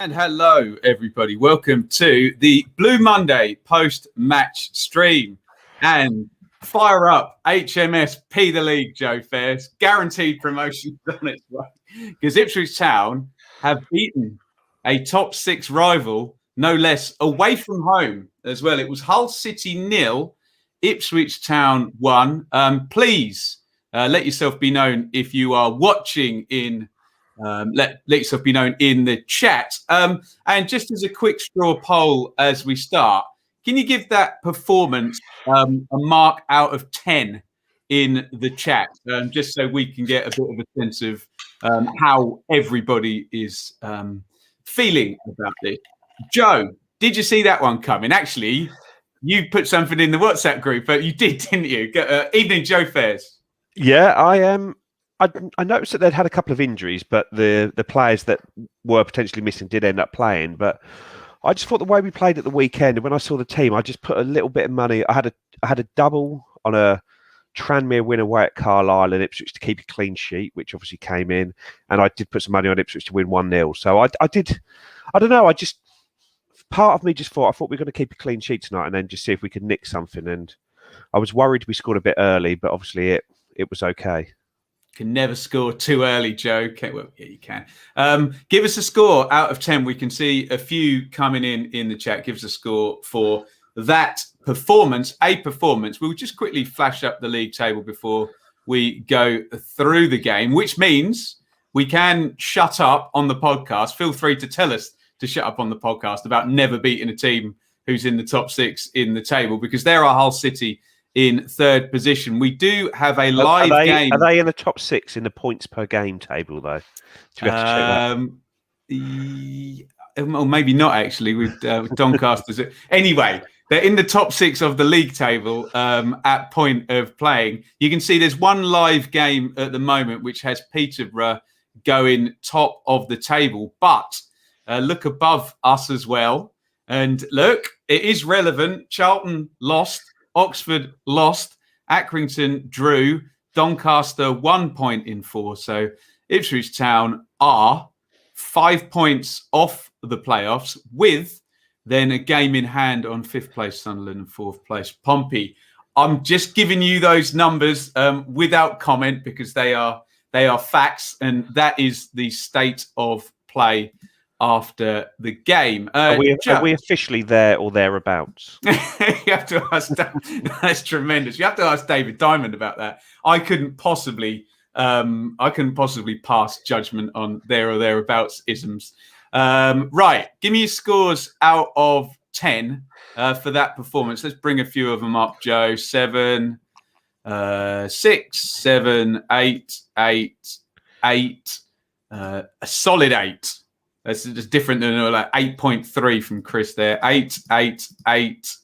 And hello, everybody. Welcome to the Blue Monday post-match stream. And fire up HMS P the League, Joe Fairs. Guaranteed promotion on its way. Because Ipswich Town have beaten a top six rival, no less, away from home as well. It was Hull City 0, Ipswich Town 1. Please let yourself be known if you are watching in let yourself be known in the chat. And just as a quick straw poll as we start, can you give that performance a mark out of 10 in the chat, just so we can get a bit of a sense of how everybody is feeling about this? Joe, did you see that one coming? Actually, you put something in the WhatsApp group, but you did, didn't you? Evening, Joe Fairs. Yeah, I noticed that they'd had a couple of injuries, but the players that were potentially missing did end up playing. But I just thought the way we played at the weekend, and when I saw the team, I just put a little bit of money. I had a double on a Tranmere win away at Carlisle and Ipswich to keep a clean sheet, which obviously came in, and I did put some money on Ipswich to win 1-0. So I don't know. Part of me just thought we were going to keep a clean sheet tonight and then just see if we could nick something. And I was worried we scored a bit early, but obviously it was okay. Can never score too early, Joe. Okay, well, yeah, you can. Give us a score out of 10. We can see a few coming in the chat. Give us a score for that performance. We'll just quickly flash up the league table before we go through the game, which means we can shut up on the podcast. Feel free to tell us to shut up on the podcast about never beating a team who's in the top six in the table, because there are Hull City in third position. We do have a live game. Are they in the top six in the points per game table, though? Do we have to check that? Or maybe not, actually, with Doncaster. Anyway, they're in the top six of the league table at point of playing. You can see there's one live game at the moment, which has Peterborough going top of the table. But look above us as well. And look, it is relevant. Charlton lost. Oxford lost, Accrington drew, Doncaster 1 point in 4. So Ipswich Town are 5 points off the playoffs, with then a game in hand on 5th place Sunderland and 4th place Pompey. I'm just giving you those numbers without comment, because they are facts, and that is the state of play after the game. Are we officially there or thereabouts? You have to ask. That's tremendous. You have to ask David Diamond about that. I couldn't possibly pass judgment on there or thereabouts isms. Right, give me your scores out of 10 for that performance. Let's bring a few of them up, Joe. 7, 6, 7, 8, 8, 8, a solid 8. That's just different than like 8.3 from Chris there. 8, 8, 8,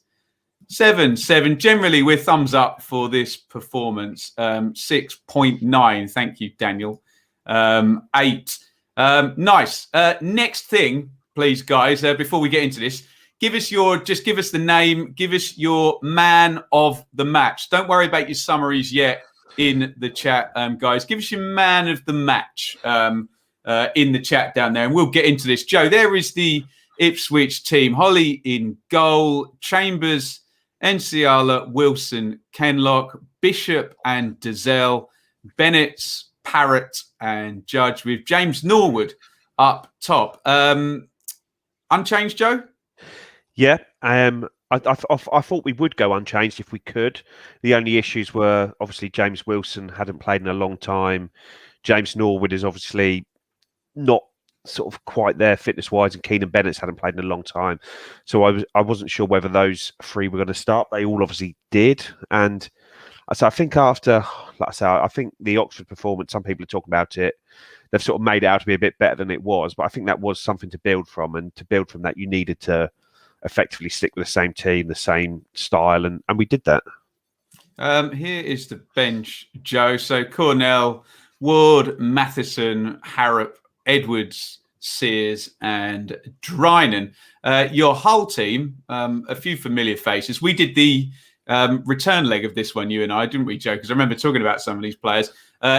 7, 7. Generally, we're thumbs up for this performance. 6.9. Thank you, Daniel. 8. Nice. Next thing, please, guys, before we get into this, give us the name, give us your man of the match. Don't worry about your summaries yet in the chat, guys. Give us your man of the match. In the chat down there, and we'll get into this. Joe, there is the Ipswich team. Holly in goal, Chambers, Enciala, Wilson, Kenlock, Bishop and Dazelle, Bennett, Parrott and Judge, with James Norwood up top. Unchanged, Joe? Yeah, I thought we would go unchanged if we could. The only issues were obviously James Wilson hadn't played in a long time. James Norwood is obviously not sort of quite there fitness-wise, and Keenan Bennett's hadn't played in a long time. So I wasn't sure whether those three were going to start. They all obviously did. And so I think I think the Oxford performance, some people are talking about it, they've sort of made it out to be a bit better than it was. But I think that was something to build from. And to build from that, you needed to effectively stick with the same team, the same style. And we did that. Here is the bench, Joe. So Cornell, Ward, Matheson, Harrop, Edwards, Sears and Drinan. Your Hull team, a few familiar faces. We did the return leg of this one, you and I, didn't we, Joe? Because I remember talking about some of these players.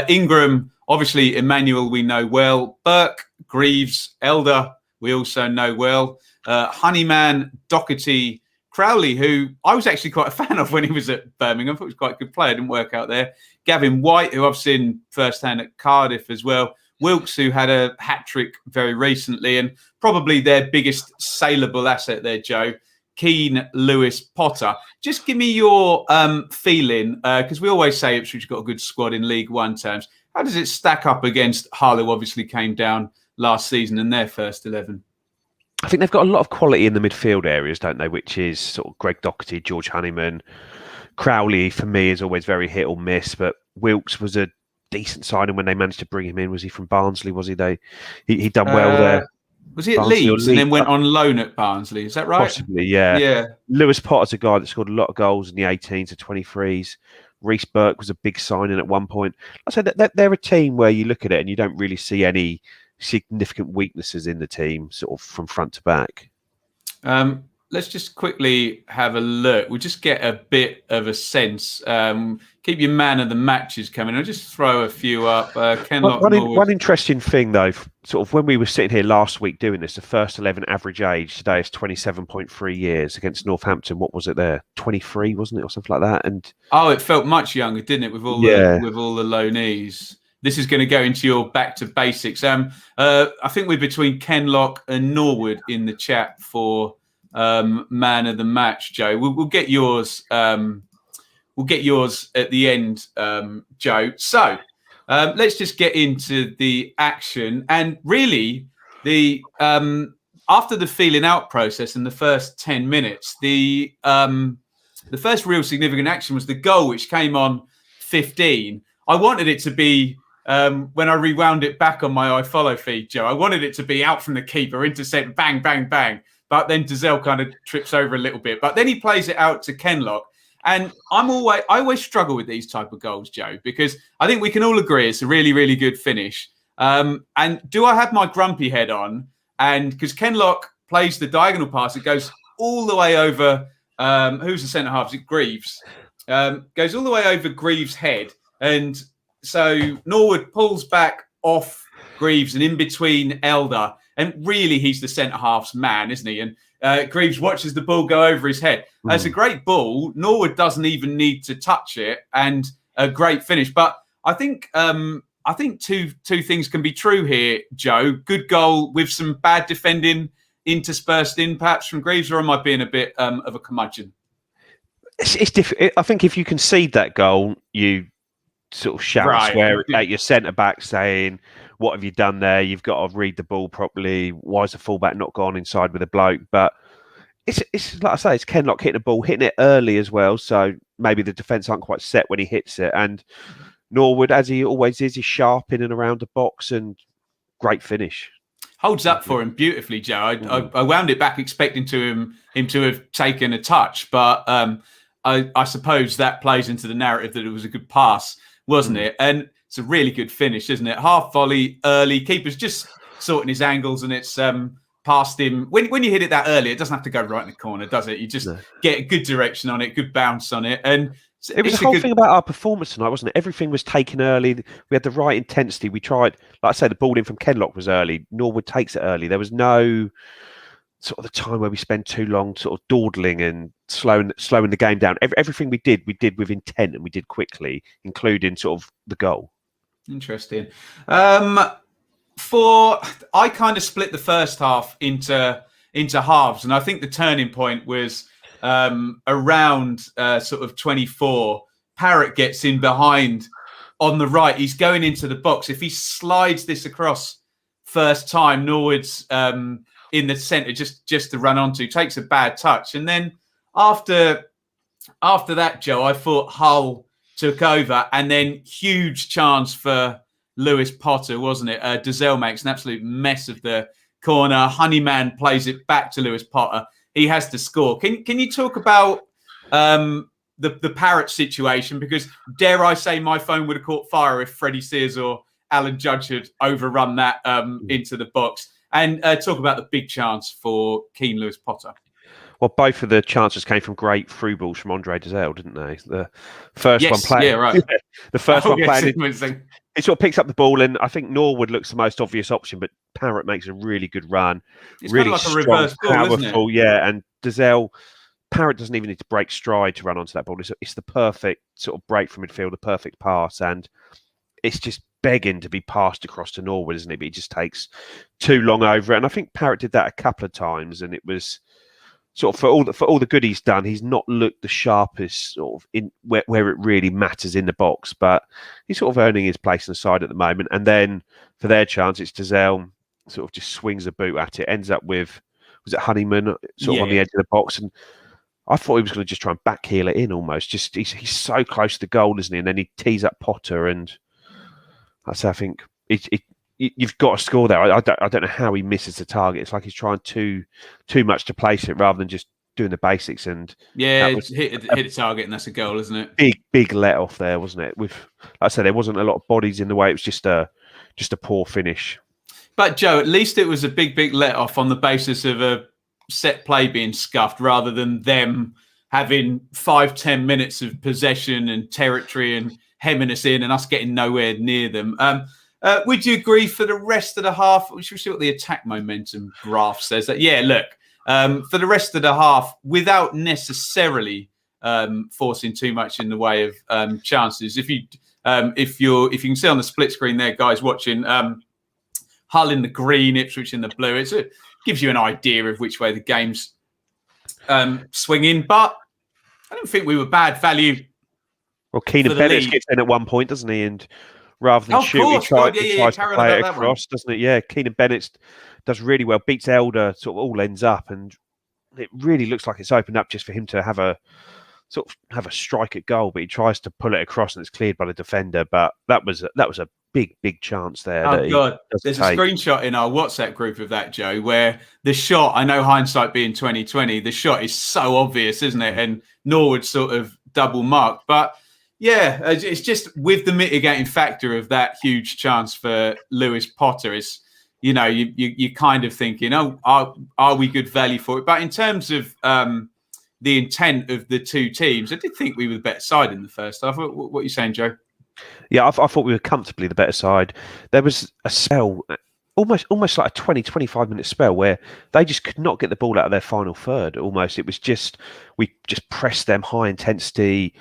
Ingram, obviously Emmanuel we know well. Burke, Greaves, Elder, we also know well. Honeyman, Doherty, Crowley, who I was actually quite a fan of when he was at Birmingham. I thought he was quite a good player. Didn't work out there. Gavin White, who I've seen firsthand at Cardiff as well. Wilkes, who had a hat-trick very recently, and probably their biggest saleable asset there, Joe, Keane, Lewis, Potter. Just give me your feeling, because we always say Ipswich got a good squad in League One terms. How does it stack up against Hull, who obviously came down last season in their first 11? I think they've got a lot of quality in the midfield areas, don't they? Which is sort of Greg Doherty, George Honeyman. Crowley, for me, is always very hit or miss, but Wilkes was a decent signing when they managed to bring him in. Was he from Barnsley? Was he? He'd done well there. Was he at Leeds and then went on loan at Barnsley? Is that right? Possibly, yeah. Yeah. Lewis Potter's a guy that scored a lot of goals in the 18s to 23s. Reece Burke was a big signing at one point. I said that they're a team where you look at it and you don't really see any significant weaknesses in the team, sort of from front to back. Let's just quickly have a look. We'll just get a bit of a sense. Keep your man of the matches coming. I'll just throw a few up. One interesting thing, though, sort of when we were sitting here last week doing this, the first 11 average age today is 27.3 years against Northampton. What was it there? 23, wasn't it, or something like that? And it felt much younger, didn't it, with all the loanees? This is going to go into your back to basics. I think we're between Kenlock and Norwood in the chat for man of the match, Joe. We'll get yours. We'll get yours at the end, Joe. So let's just get into the action. And really, the after the feeling out process in the first 10 minutes, the first real significant action was the goal, which came on 15. I wanted it to be. When I rewound it back on my iFollow feed, Joe, I wanted it to be out from the keeper, intercept, bang, bang, bang. But then Dazelle kind of trips over a little bit. But then he plays it out to Kenlock. And I always struggle with these type of goals, Joe, because I think we can all agree it's a really, really good finish. And do I have my grumpy head on? And because Kenlock plays the diagonal pass, it goes all the way over. Who's the centre half? Is it Greaves? Goes all the way over Greaves' head. And so Norwood pulls back off Greaves and in between Elder. And really, he's the centre-half's man, isn't he? And Greaves watches the ball go over his head. It's a great ball. Norwood doesn't even need to touch it, and a great finish. But I think two things can be true here, Joe. Good goal with some bad defending interspersed in, perhaps from Greaves, or am I being a bit of a curmudgeon? It's difficult. I think if you concede that goal, you sort of shout and swear at your centre back saying, what have you done there? You've got to read the ball properly. Why is the fullback not gone inside with a bloke? But it's like I say, it's Kenlock hitting the ball, hitting it early as well. So maybe the defence aren't quite set when he hits it. And Norwood, as he always is sharp in and around the box, and great finish. Holds up for him beautifully, Joe. I wound it back expecting him to have taken a touch, but I suppose that plays into the narrative that it was a good pass, wasn't it? And it's a really good finish, isn't it? Half volley, early. Keeper's just sorting his angles, and it's past him. When you hit it that early, it doesn't have to go right in the corner, does it? You just get a good direction on it, good bounce on it. And it was the whole thing about our performance tonight, wasn't it? Everything was taken early. We had the right intensity. We tried, like I say, the ball in from Kenlock was early. Norwood takes it early. There was no sort of the time where we spend too long sort of dawdling and slowing the game down. Everything we did with intent, and we did quickly, including sort of the goal. Interesting. I kind of split the first half into halves, and I think the turning point was around sort of 24. Parrott gets in behind on the right. He's going into the box. If he slides this across first time, Norwood's in the centre just to run onto, takes a bad touch. And then after that, Joe, I thought Hull took over, and then huge chance for Lewis Potter, wasn't it? Dazelle makes an absolute mess of the corner. Honeyman plays it back to Lewis Potter. He has to score. Can you talk about the Parrott situation? Because dare I say, my phone would have caught fire if Freddie Sears or Alan Judge had overrun that into the box. And talk about the big chance for Keane Lewis Potter. Well, both of the chances came from great through balls from Andre Dazelle, didn't they? The first one playing, yeah, right. The first one playing He sort of picks up the ball, and I think Norwood looks the most obvious option, but Parrott makes a really good run. It's really kind of like a strong, reverse ball, isn't it? powerful, yeah. And Parrott doesn't even need to break stride to run onto that ball. It's the perfect sort of break from midfield, the perfect pass, and it's just begging to be passed across to Norwood, isn't it? But he just takes too long over it. And I think Parrott did that a couple of times, and it was sort of for all the good he's done, he's not looked the sharpest sort of in where it really matters in the box, but he's sort of earning his place in the side at the moment. And then for their chance, it's Dazelle sort of just swings a boot at it, ends up with, was it Honeyman sort of on the edge of the box, and I thought he was going to just try and backheel it in almost. Just he's so close to the goal, isn't he? And then he tees up Potter, and I think you've got to score there. I don't know how he misses the target. It's like he's trying too much to place it rather than just doing the basics. And hit the target, and that's a goal, isn't it? Big let off there, wasn't it? With, like I said, there wasn't a lot of bodies in the way. It was just a poor finish. But Joe, at least it was a big let off on the basis of a set play being scuffed, rather than them having 5-10 minutes of possession and territory and hemming us in and us getting nowhere near them. Would you agree for the rest of the half? We should see what the attack momentum graph says. That look, for the rest of the half, without necessarily forcing too much in the way of chances. If you can see on the split screen there, guys watching, Hull in the green, Ipswich in the blue. It gives you an idea of which way the game's swinging. But I don't think we were bad value. Well, Keenan Bennett gets in at one point, doesn't he? And rather than shoot, he tries to play it across, doesn't it? Yeah, Keenan Bennett does really well. Beats Elder, sort of all ends up, and it really looks like it's opened up just for him to have a strike at goal. But he tries to pull it across, and it's cleared by the defender. But that was a big chance there. Oh God, there's a screenshot in our WhatsApp group of that, Joe, where the shot. I know hindsight being 2020, the shot is so obvious, isn't it? And Norwood sort of double marked, but. Yeah, it's just with the mitigating factor of that huge chance for Lewis Potter. Is you're kind of thinking, oh, are we good value for it? But in terms of the intent of the two teams, I did think we were the better side in the first half. What are you saying, Joe? Yeah, I thought we were comfortably the better side. There was a spell, almost like a 20-25 minute spell where they just could not get the ball out of their final third. Almost, it was just we just pressed them high intensity.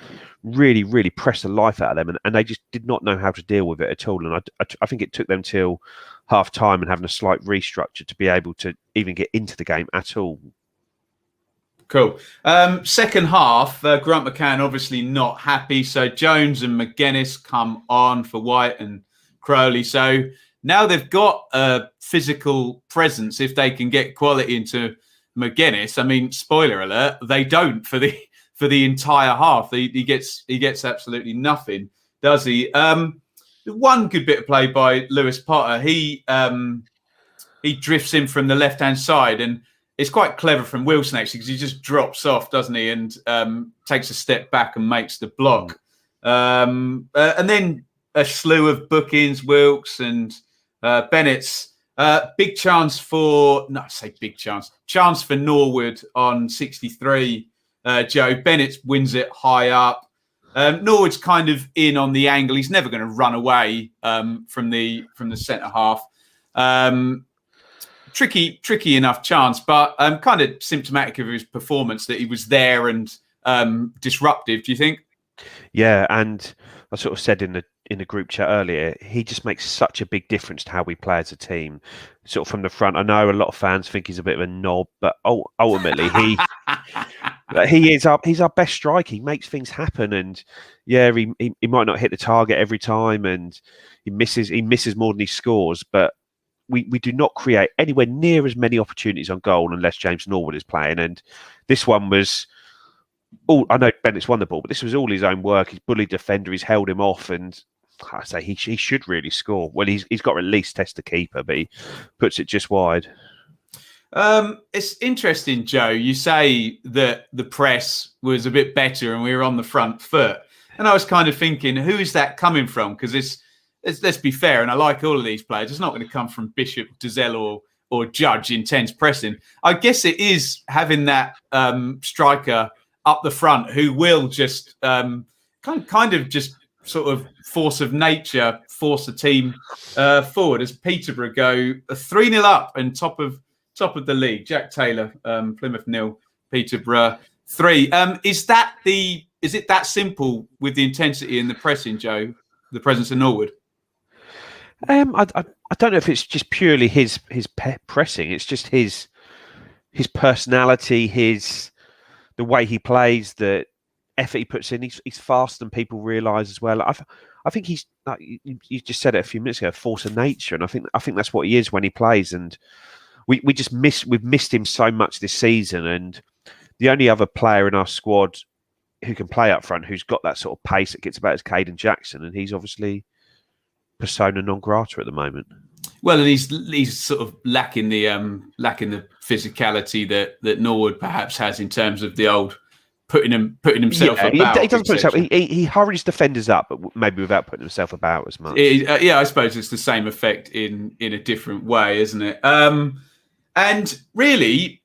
Really pressed the life out of them, and they just did not know how to deal with it at all. And I think it took them till half time and having a slight restructure to be able to even get into the game at all. Cool. Second half, Grant McCann obviously not happy, so Jones and McGuinness come on for White and Crowley. So now they've got a physical presence if they can get quality into McGuinness. I mean, spoiler alert, they don't for the entire half. He gets absolutely nothing, does he? One good bit of play by Lewis Potter. He drifts in from the left-hand side, and it's quite clever from Wilson, actually, because he just drops off, doesn't he, and takes a step back and makes the block. And then a slew of bookings, Wilkes and Bennett's. Big chance for Norwood on 63. Joe Bennett wins it high up. Norwood's kind of in on the angle. He's never going to run away from the centre half. Tricky enough chance, but kind of symptomatic of his performance that he was there and disruptive. Do you think? Yeah, and I sort of said in the group chat earlier, he just makes such a big difference to how we play as a team. Sort of from the front. I know a lot of fans think he's a bit of a knob, but ultimately he's our best striker. He makes things happen, and yeah, he might not hit the target every time, and he misses more than he scores. But we do not create anywhere near as many opportunities on goal unless James Norwood is playing. And this one was all. I know Bennett's won the ball, but this was all his own work. He's bullied defender. He's held him off, and I say he should really score. Well, he's got to at least test the keeper, but he puts it just wide. It's interesting, Joe. You say that the press was a bit better and we were on the front foot. And I was kind of thinking, who is that coming from? Because let's be fair, and I like all of these players. It's not going to come from Bishop, Dazelle or Judge, intense pressing. I guess it is having that striker up the front who will just kind of just sort of force of nature force the team forward as Peterborough go 3-0 up and top of the league. Jack Taylor, Plymouth 0, Peterborough 3. Is it that simple with the intensity and the pressing, Joe? The presence of Norwood. I don't know if it's just purely his pressing. It's just his personality, the way he plays, the effort he puts in. He's faster than people realise as well. I think he's, like you just said it a few minutes ago, a force of nature, and I think that's what he is when he plays. And we've missed him so much this season. And the only other player in our squad who can play up front, who's got that sort of pace that gets about, is Caden Jackson, and he's obviously persona non grata at the moment. Well, and he's sort of lacking the physicality that Norwood perhaps has in terms of the old putting himself about. He doesn't put himself. He hurries defenders up, but maybe without putting himself about as much. I suppose it's the same effect in a different way, isn't it? And really,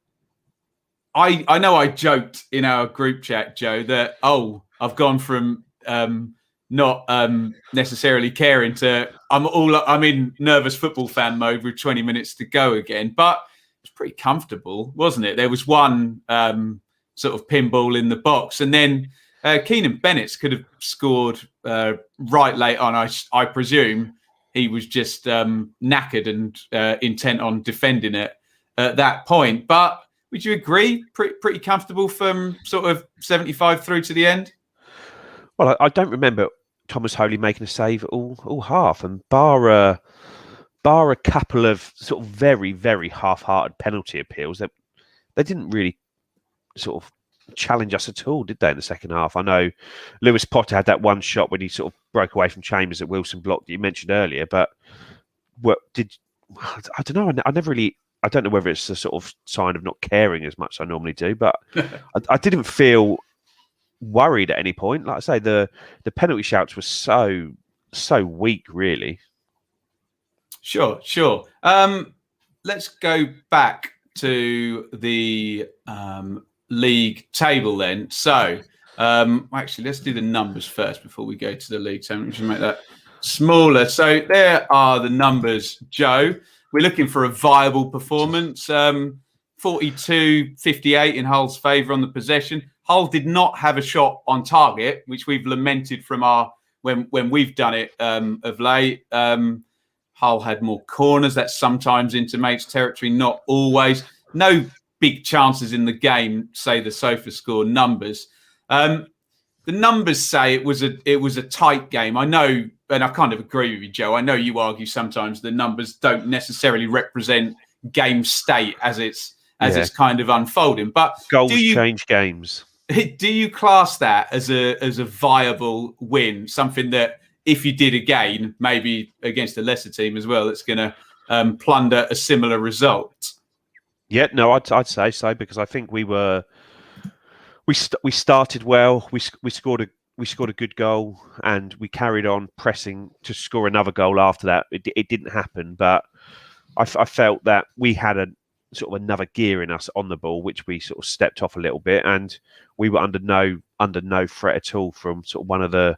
I know I joked in our group chat, Joe, that I've gone from not necessarily caring to I'm in nervous football fan mode with 20 minutes to go again. But it was pretty comfortable, wasn't it? There was one sort of pinball in the box, and then Keenan Bennett could have scored right late on. I presume he was just knackered and intent on defending it at that point. But would you agree? Pretty comfortable from sort of 75 through to the end? Well, I don't remember Thomas Holy making a save all half, and bar a couple of sort of very, very half-hearted penalty appeals, they didn't really sort of challenge us at all, did they, in the second half? I know Lewis Potter had that one shot when he sort of broke away from Chambers that Wilson blocked that you mentioned earlier, but I don't know. I don't know whether it's a sort of sign of not caring as much as I normally do, but I didn't feel worried at any point. Like I say, the penalty shouts were so weak, really. Sure. Let's go back to the league table then. So actually, let's do the numbers first before we go to the league table. We should make that smaller. So there are the numbers, Joe. We're looking for a viable performance. 42-58 in Hull's favour on the possession. Hull did not have a shot on target, which we've lamented from when we've done it of late. Hull had more corners. That sometimes intimates territory, not always. No big chances in the game, say the SofaScore numbers. The numbers say it was a tight game. I know, and I kind of agree with you, Joe. I know you argue sometimes the numbers don't necessarily represent game state as it's kind of unfolding. But goals change games. Do you class that as a viable win? Something that if you did again, maybe against a lesser team as well, that's going to plunder a similar result? Yeah, no, I'd say so, because I think we started well. We scored a good goal, and we carried on pressing to score another goal after that. It didn't happen, but I felt that we had a sort of another gear in us on the ball, which we sort of stepped off a little bit, and we were under no threat at all from sort of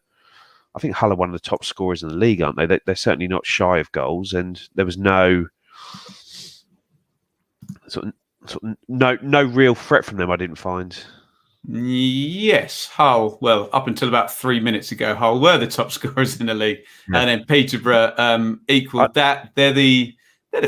I think Hull are one of the top scorers in the league, aren't they? They're certainly not shy of goals, and there was no real threat from them, I didn't find. Yes, Hull. Well, up until about 3 minutes ago, Hull were the top scorers in the league, and then Peterborough equalled that. They're the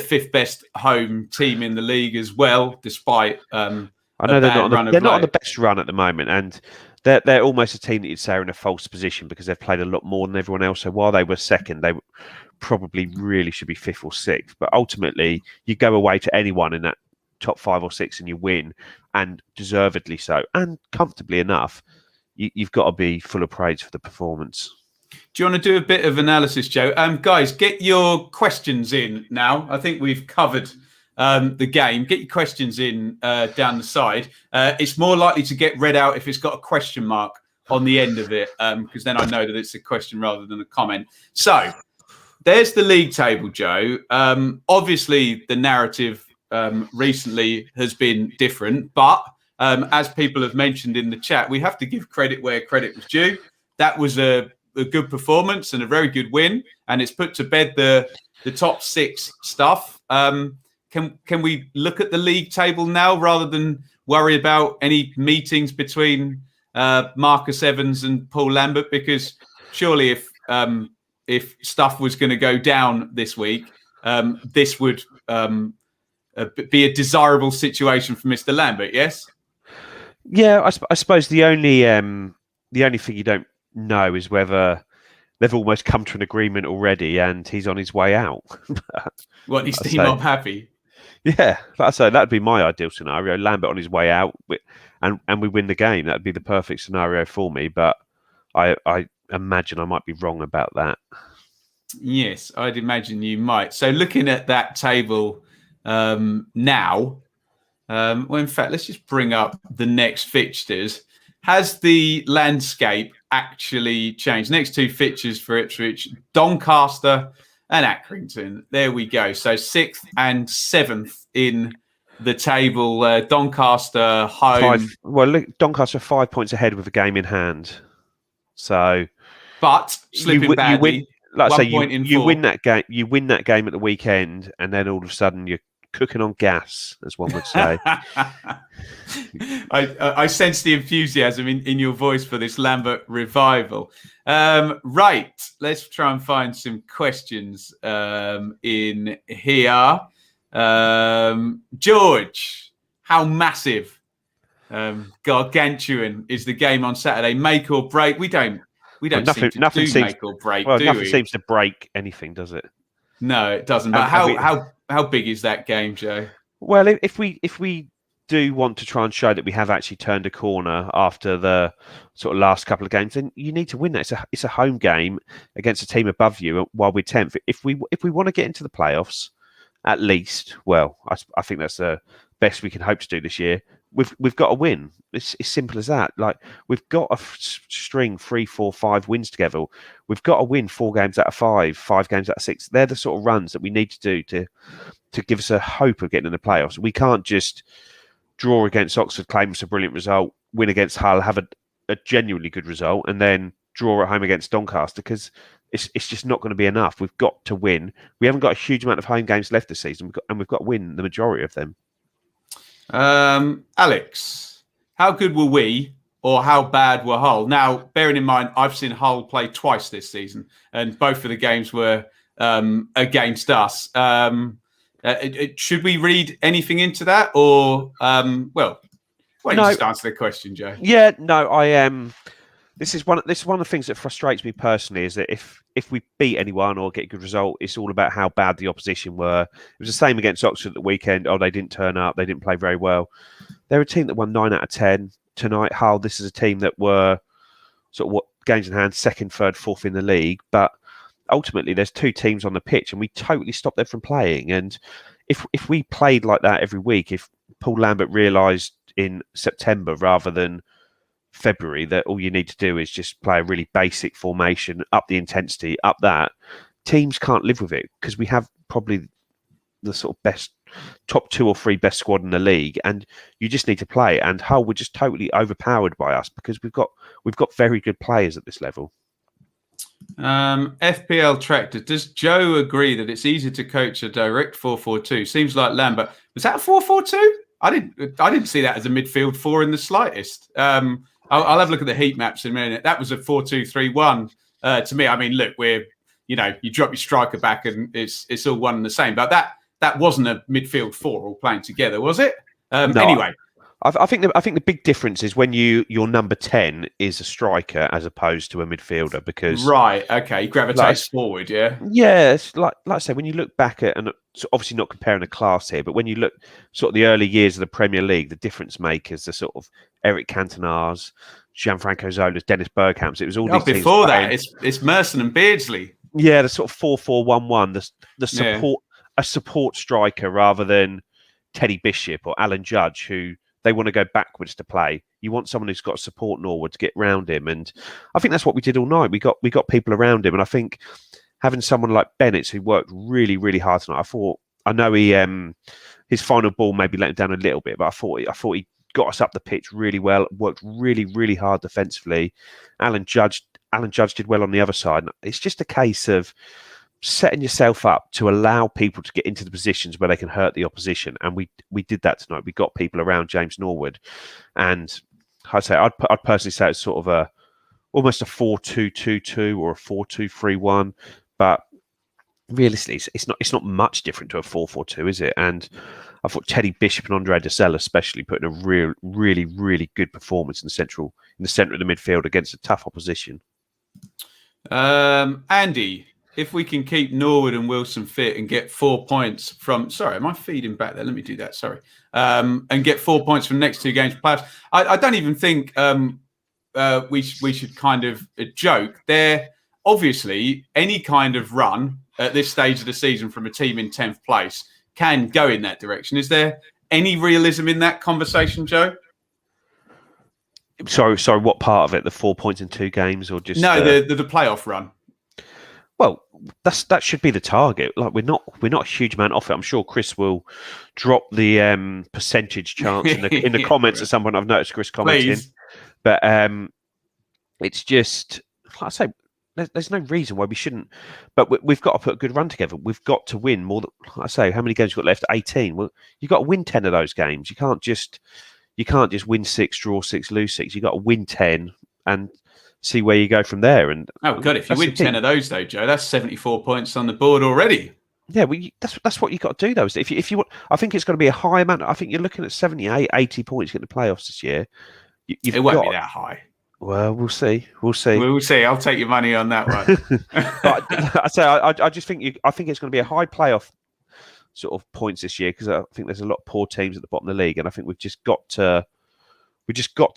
fifth best home team in the league as well, despite I know they're not on the best run at the moment, and they're almost a team that you'd say are in a false position because they've played a lot more than everyone else. So while they were second, they probably really should be fifth or sixth. But ultimately, you go away to anyone in that top 5 or 6 and you win, and deservedly so, and comfortably enough. You've got to be full of praise for the performance. Do you want to do a bit of analysis, Joe? Guys, get your questions in now. I think we've covered the game. Get your questions in down the side. It's more likely to get read out if it's got a question mark on the end of it, because then I know that it's a question rather than a comment. So there's the league table, Joe. Obviously, the narrative recently has been different, but as people have mentioned in the chat, we have to give credit where credit was due. That was a a good performance and a very good win, and it's put to bed the top 6 stuff. Can we look at the league table now rather than worry about any meetings between Marcus Evans and Paul Lambert? Because surely if stuff was going to go down this week, this would be a desirable situation for Mr. Lambert. Yes. Yeah, I suppose the only thing you don't know is whether they've almost come to an agreement already and he's on his way out. What, he's team up happy? Yeah, like I say, that'd be my ideal scenario. Lambert on his way out, and we win the game. That'd be the perfect scenario for me. But I imagine I might be wrong about that. Yes, I'd imagine you might. So looking at that table now, well, in fact, let's just bring up the next fixtures. Has the landscape actually changed? Next 2 fixtures for Ipswich, Doncaster and Accrington. There we go. So 6th and 7th in the table. Doncaster home. Look, Doncaster 5 points ahead with a game in hand. So, but slipping badly. You win that game. You win that game at the weekend, and then all of a sudden you're cooking on gas, as one would say. I sense the enthusiasm in your voice for this Lambert revival. Right, let's try and find some questions in here. George, how massive, gargantuan is the game on Saturday? Make or break? We don't seem to do make or break. Well, nothing seems to break anything, does it? No, it doesn't. But how big is that game, Joe? Well, if we do want to try and show that we have actually turned a corner after the sort of last couple of games, then you need to win that. It's a home game against a team above you while we're 10th. If we want to get into the playoffs, at least, well, I think that's the best we can hope to do this year. We've got to win. It's as simple as that. Like, we've got to string 3, 4, 5 wins together. We've got to win 4 games out of 5, 5 games out of 6. They're the sort of runs that we need to do to give us a hope of getting in the playoffs. We can't just draw against Oxford, claim us a brilliant result, win against Hull, have a genuinely good result, and then draw at home against Doncaster, because it's just not going to be enough. We've got to win. We haven't got a huge amount of home games left this season, we've got to win the majority of them. Alex, how good were we, or how bad were Hull? Now, bearing in mind, I've seen Hull play twice this season, and both of the games were against us. Should we read anything into that, or why don't you just answer the question, Joe? Yeah, no, I am. This is one of the things that frustrates me personally, is that if we beat anyone or get a good result, it's all about how bad the opposition were. It was the same against Oxford at the weekend. Oh, they didn't turn up. They didn't play very well. They're a team that won 9 out of 10 tonight. Hull, this is a team that were sort of what games in hand, 2nd, 3rd, 4th in the league. But ultimately, there's 2 teams on the pitch, and we totally stopped them from playing. And if we played like that every week, if Paul Lambert realised in September rather than February that all you need to do is just play a really basic formation, up the intensity, up that, teams can't live with it, because we have probably the sort of best top 2 or 3 best squad in the league, and you just need to play. And Hull were just totally overpowered by us, because we've got very good players at this level. FPL Tractor, does Joe agree that it's easier to coach a direct 4-4-2? Seems like Lambert, was that a 4-4-2? I didn't see that as a midfield 4 in the slightest. I'll have a look at the heat maps in a minute. That was a 4-2-3-1 to me. I mean, look, you drop your striker back and it's all one and the same. But that wasn't a midfield 4 all playing together, was it? No, anyway. I think the big difference is when your number 10 is a striker as opposed to a midfielder, because right, okay, gravitates forward, yeah. Yeah, it's like I say, when you look back at, and obviously not comparing a class here, but when you look sort of the early years of the Premier League, the difference makers, the sort of Eric Cantonars, Gianfranco Zola's, Dennis Bergkamp's, it was all these before that. It's Merson and Beardsley. Yeah, the sort of 4-4-1-1, the support, a support striker rather than Teddy Bishop or Alan Judge, who they want to go backwards to play. You want someone who's got support norward to get round him, and I think that's what we did all night. We got people around him, and I think having someone like Bennett, who worked really, really hard tonight. I know his final ball maybe let him down a little bit, but I thought he got us up the pitch really well. Worked really, really hard defensively. Alan Judge Alan Judge did well on the other side. It's just a case of setting yourself up to allow people to get into the positions where they can hurt the opposition, and we did that tonight. We got people around James Norwood, and I'd personally say it's sort of almost a 4-2-2-2 or a 4-2-3-1, but realistically, it's not much different to a 4-4-2, is it? And I thought Teddy Bishop and Andre Dessel especially put in a really good performance in the centre of the midfield against a tough opposition. Andy, if we can keep Norwood and Wilson fit and get 4 points from... Sorry, am I feeding back there? Let me do that. Sorry. And get 4 points from the next two games. I don't even think we should kind of joke. They're obviously any kind of run at this stage of the season from a team in 10th place can go in that direction. Is there any realism in that conversation, Joe? Sorry, what part of it? The 4 points in 2 games, or just the playoff run? Well, that should be the target. Like we're not a huge amount off it. I'm sure Chris will drop the percentage chance in the comments at some point. I've noticed Chris commenting, Please. But it's just like I say, there's no reason why we shouldn't. But we've got to put a good run together. We've got to win more than, like I say, how many games you've got left? 18. Well, you've got to win 10 of those games. You can't just win 6, draw 6, lose 6. You've got to win 10 and see where you go from there. And oh god, if you win 10 of those though, Joe, that's 74 points on the board already. Yeah, well, that's what you got to do though. If you want, I think it's going to be a high amount. I think you're looking at 78, 80 points in the playoffs this year. It won't be that high. Well, we'll see. We'll see. I'll take your money on that one. But I just think I think it's going to be a high playoff sort of points this year, because I think there's a lot of poor teams at the bottom of the league, and I think we've just got to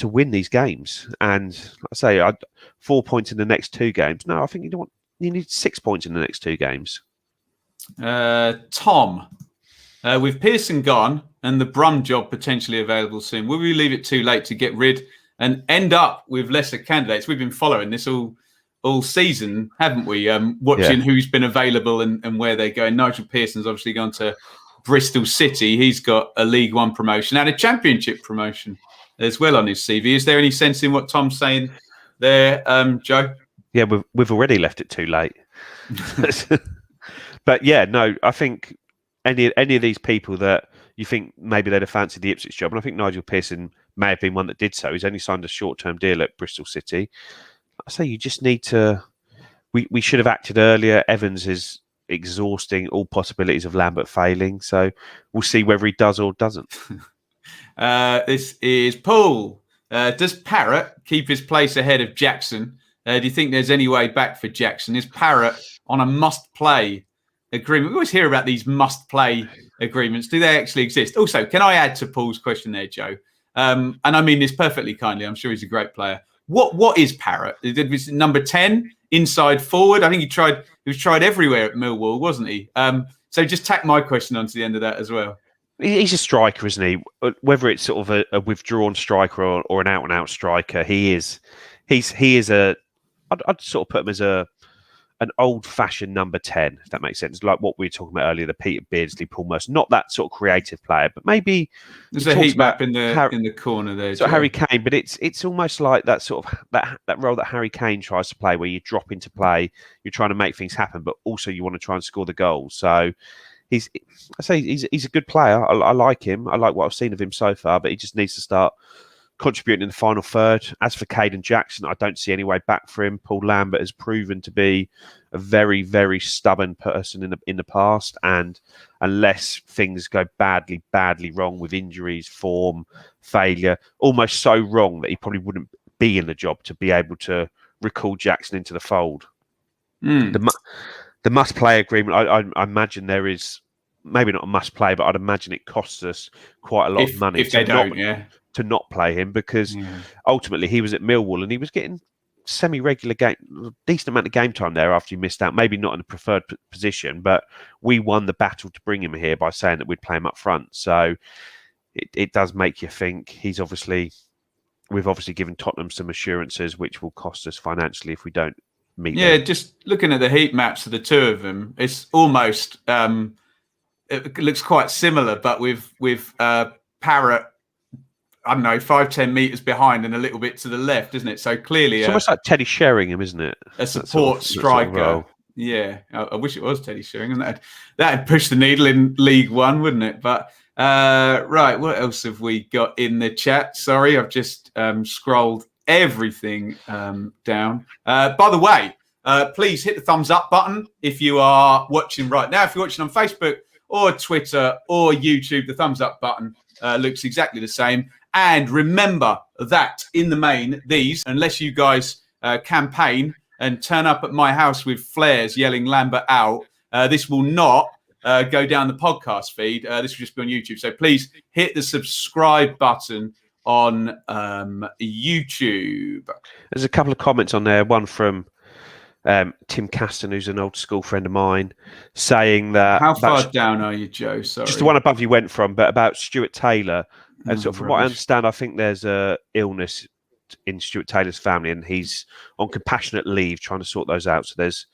win these games. And like I say, 4 points in the next 2 games. No, I think you need 6 points in the next 2 games. Tom, with Pearson gone and the Brum job potentially available soon, will we leave it too late to get rid and end up with lesser candidates? We've been following this all season, haven't we? Watching who's been available and where they're going. Nigel Pearson's obviously gone to Bristol City. He's got a League One promotion and a Championship promotion as well on his CV. Is there any sense in what Tom's saying there, Joe? Yeah, we've already left it too late. But yeah, no, I think any of these people that you think maybe they'd have fancied the Ipswich job, and I think Nigel Pearson may have been one that did so. He's only signed a short-term deal at Bristol City. I say you just need to... We should have acted earlier. Evans is exhausting all possibilities of Lambert failing, so we'll see whether he does or doesn't. This is Paul. Does Parrott keep his place ahead of Jackson? Do you think there's any way back for Jackson? Is Parrott on a must-play agreement? We always hear about these must-play agreements. Do they actually exist? Also, can I add to Paul's question there, Joe? And I mean this perfectly kindly. I'm sure he's a great player. What is Parrott? Was number 10 inside forward? I think he was tried everywhere at Millwall, wasn't he? So just tack my question onto the end of that as well. He's a striker, isn't he? Whether it's sort of a withdrawn striker or an out-and-out striker, He's I'd sort of put him as an old-fashioned number 10, if that makes sense. Like what we were talking about earlier, the Peter Beardsley, Paul Merson. Not that sort of creative player, but maybe there's a heat map in the corner there. So Harry Kane, but it's almost like that sort of that role that Harry Kane tries to play, where you drop into play, you're trying to make things happen, but also you want to try and score the goals. So he's a good player. I like him. I like what I've seen of him so far, but he just needs to start contributing in the final third. As for Caden Jackson, I don't see any way back for him. Paul Lambert has proven to be a very, very stubborn person in the past, and unless things go badly wrong with injuries, form, failure, almost so wrong that he probably wouldn't be in the job to be able to recall Jackson into the fold. The must-play agreement, I imagine there is maybe not a must-play, but I'd imagine it costs us quite a lot of money to not play him, because ultimately he was at Millwall and he was getting semi-regular decent amount of game time there after he missed out. Maybe not in a preferred position, but we won the battle to bring him here by saying that we'd play him up front. So it does make you think we've obviously given Tottenham some assurances which will cost us financially if we don't meet them. Just looking at the heat maps of the two of them, it's almost it looks quite similar, but with Parrott I don't know, 5-10 metres behind and a little bit to the left, isn't it? So clearly It's almost like Teddy Sheringham, isn't it? A support striker. Yeah, I wish it was Teddy Sheringham. That'd push the needle in League One, wouldn't it? But right, what else have we got in the chat? Sorry, I've just scrolled everything down. By the way, please hit the thumbs up button if you are watching right now. If you're watching on Facebook or Twitter or YouTube, the thumbs up button looks exactly the same. And remember that in the main, these, unless you guys campaign and turn up at my house with flares yelling Lambert out, this will not go down the podcast feed. This will just be on YouTube. So please hit the subscribe button on YouTube. There's a couple of comments on there. One from Tim Caston, who's an old school friend of mine, saying that... How far down are you, Joe? Sorry. Just the one above you went from, but about Stuart Taylor. And so from what I understand, I think there's a illness in Stuart Taylor's family, and he's on compassionate leave trying to sort those out. So there's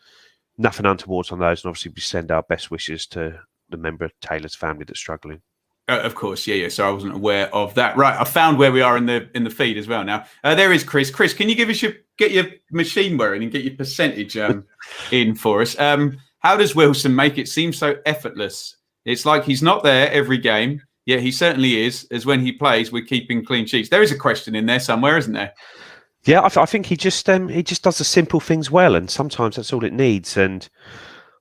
nothing untoward on those. And obviously we send our best wishes to the member of Taylor's family that's struggling. Of course, yeah. So I wasn't aware of that. Right, I found where we are in the feed as well now. There is Chris. Chris, can you get your machine whirring and get your percentage in for us? How does Wilson make it seem so effortless? It's like he's not there every game. Yeah, he certainly is, as when he plays, we're keeping clean sheets. There is a question in there somewhere, isn't there? Yeah, I think he just does the simple things well, and sometimes that's all it needs. And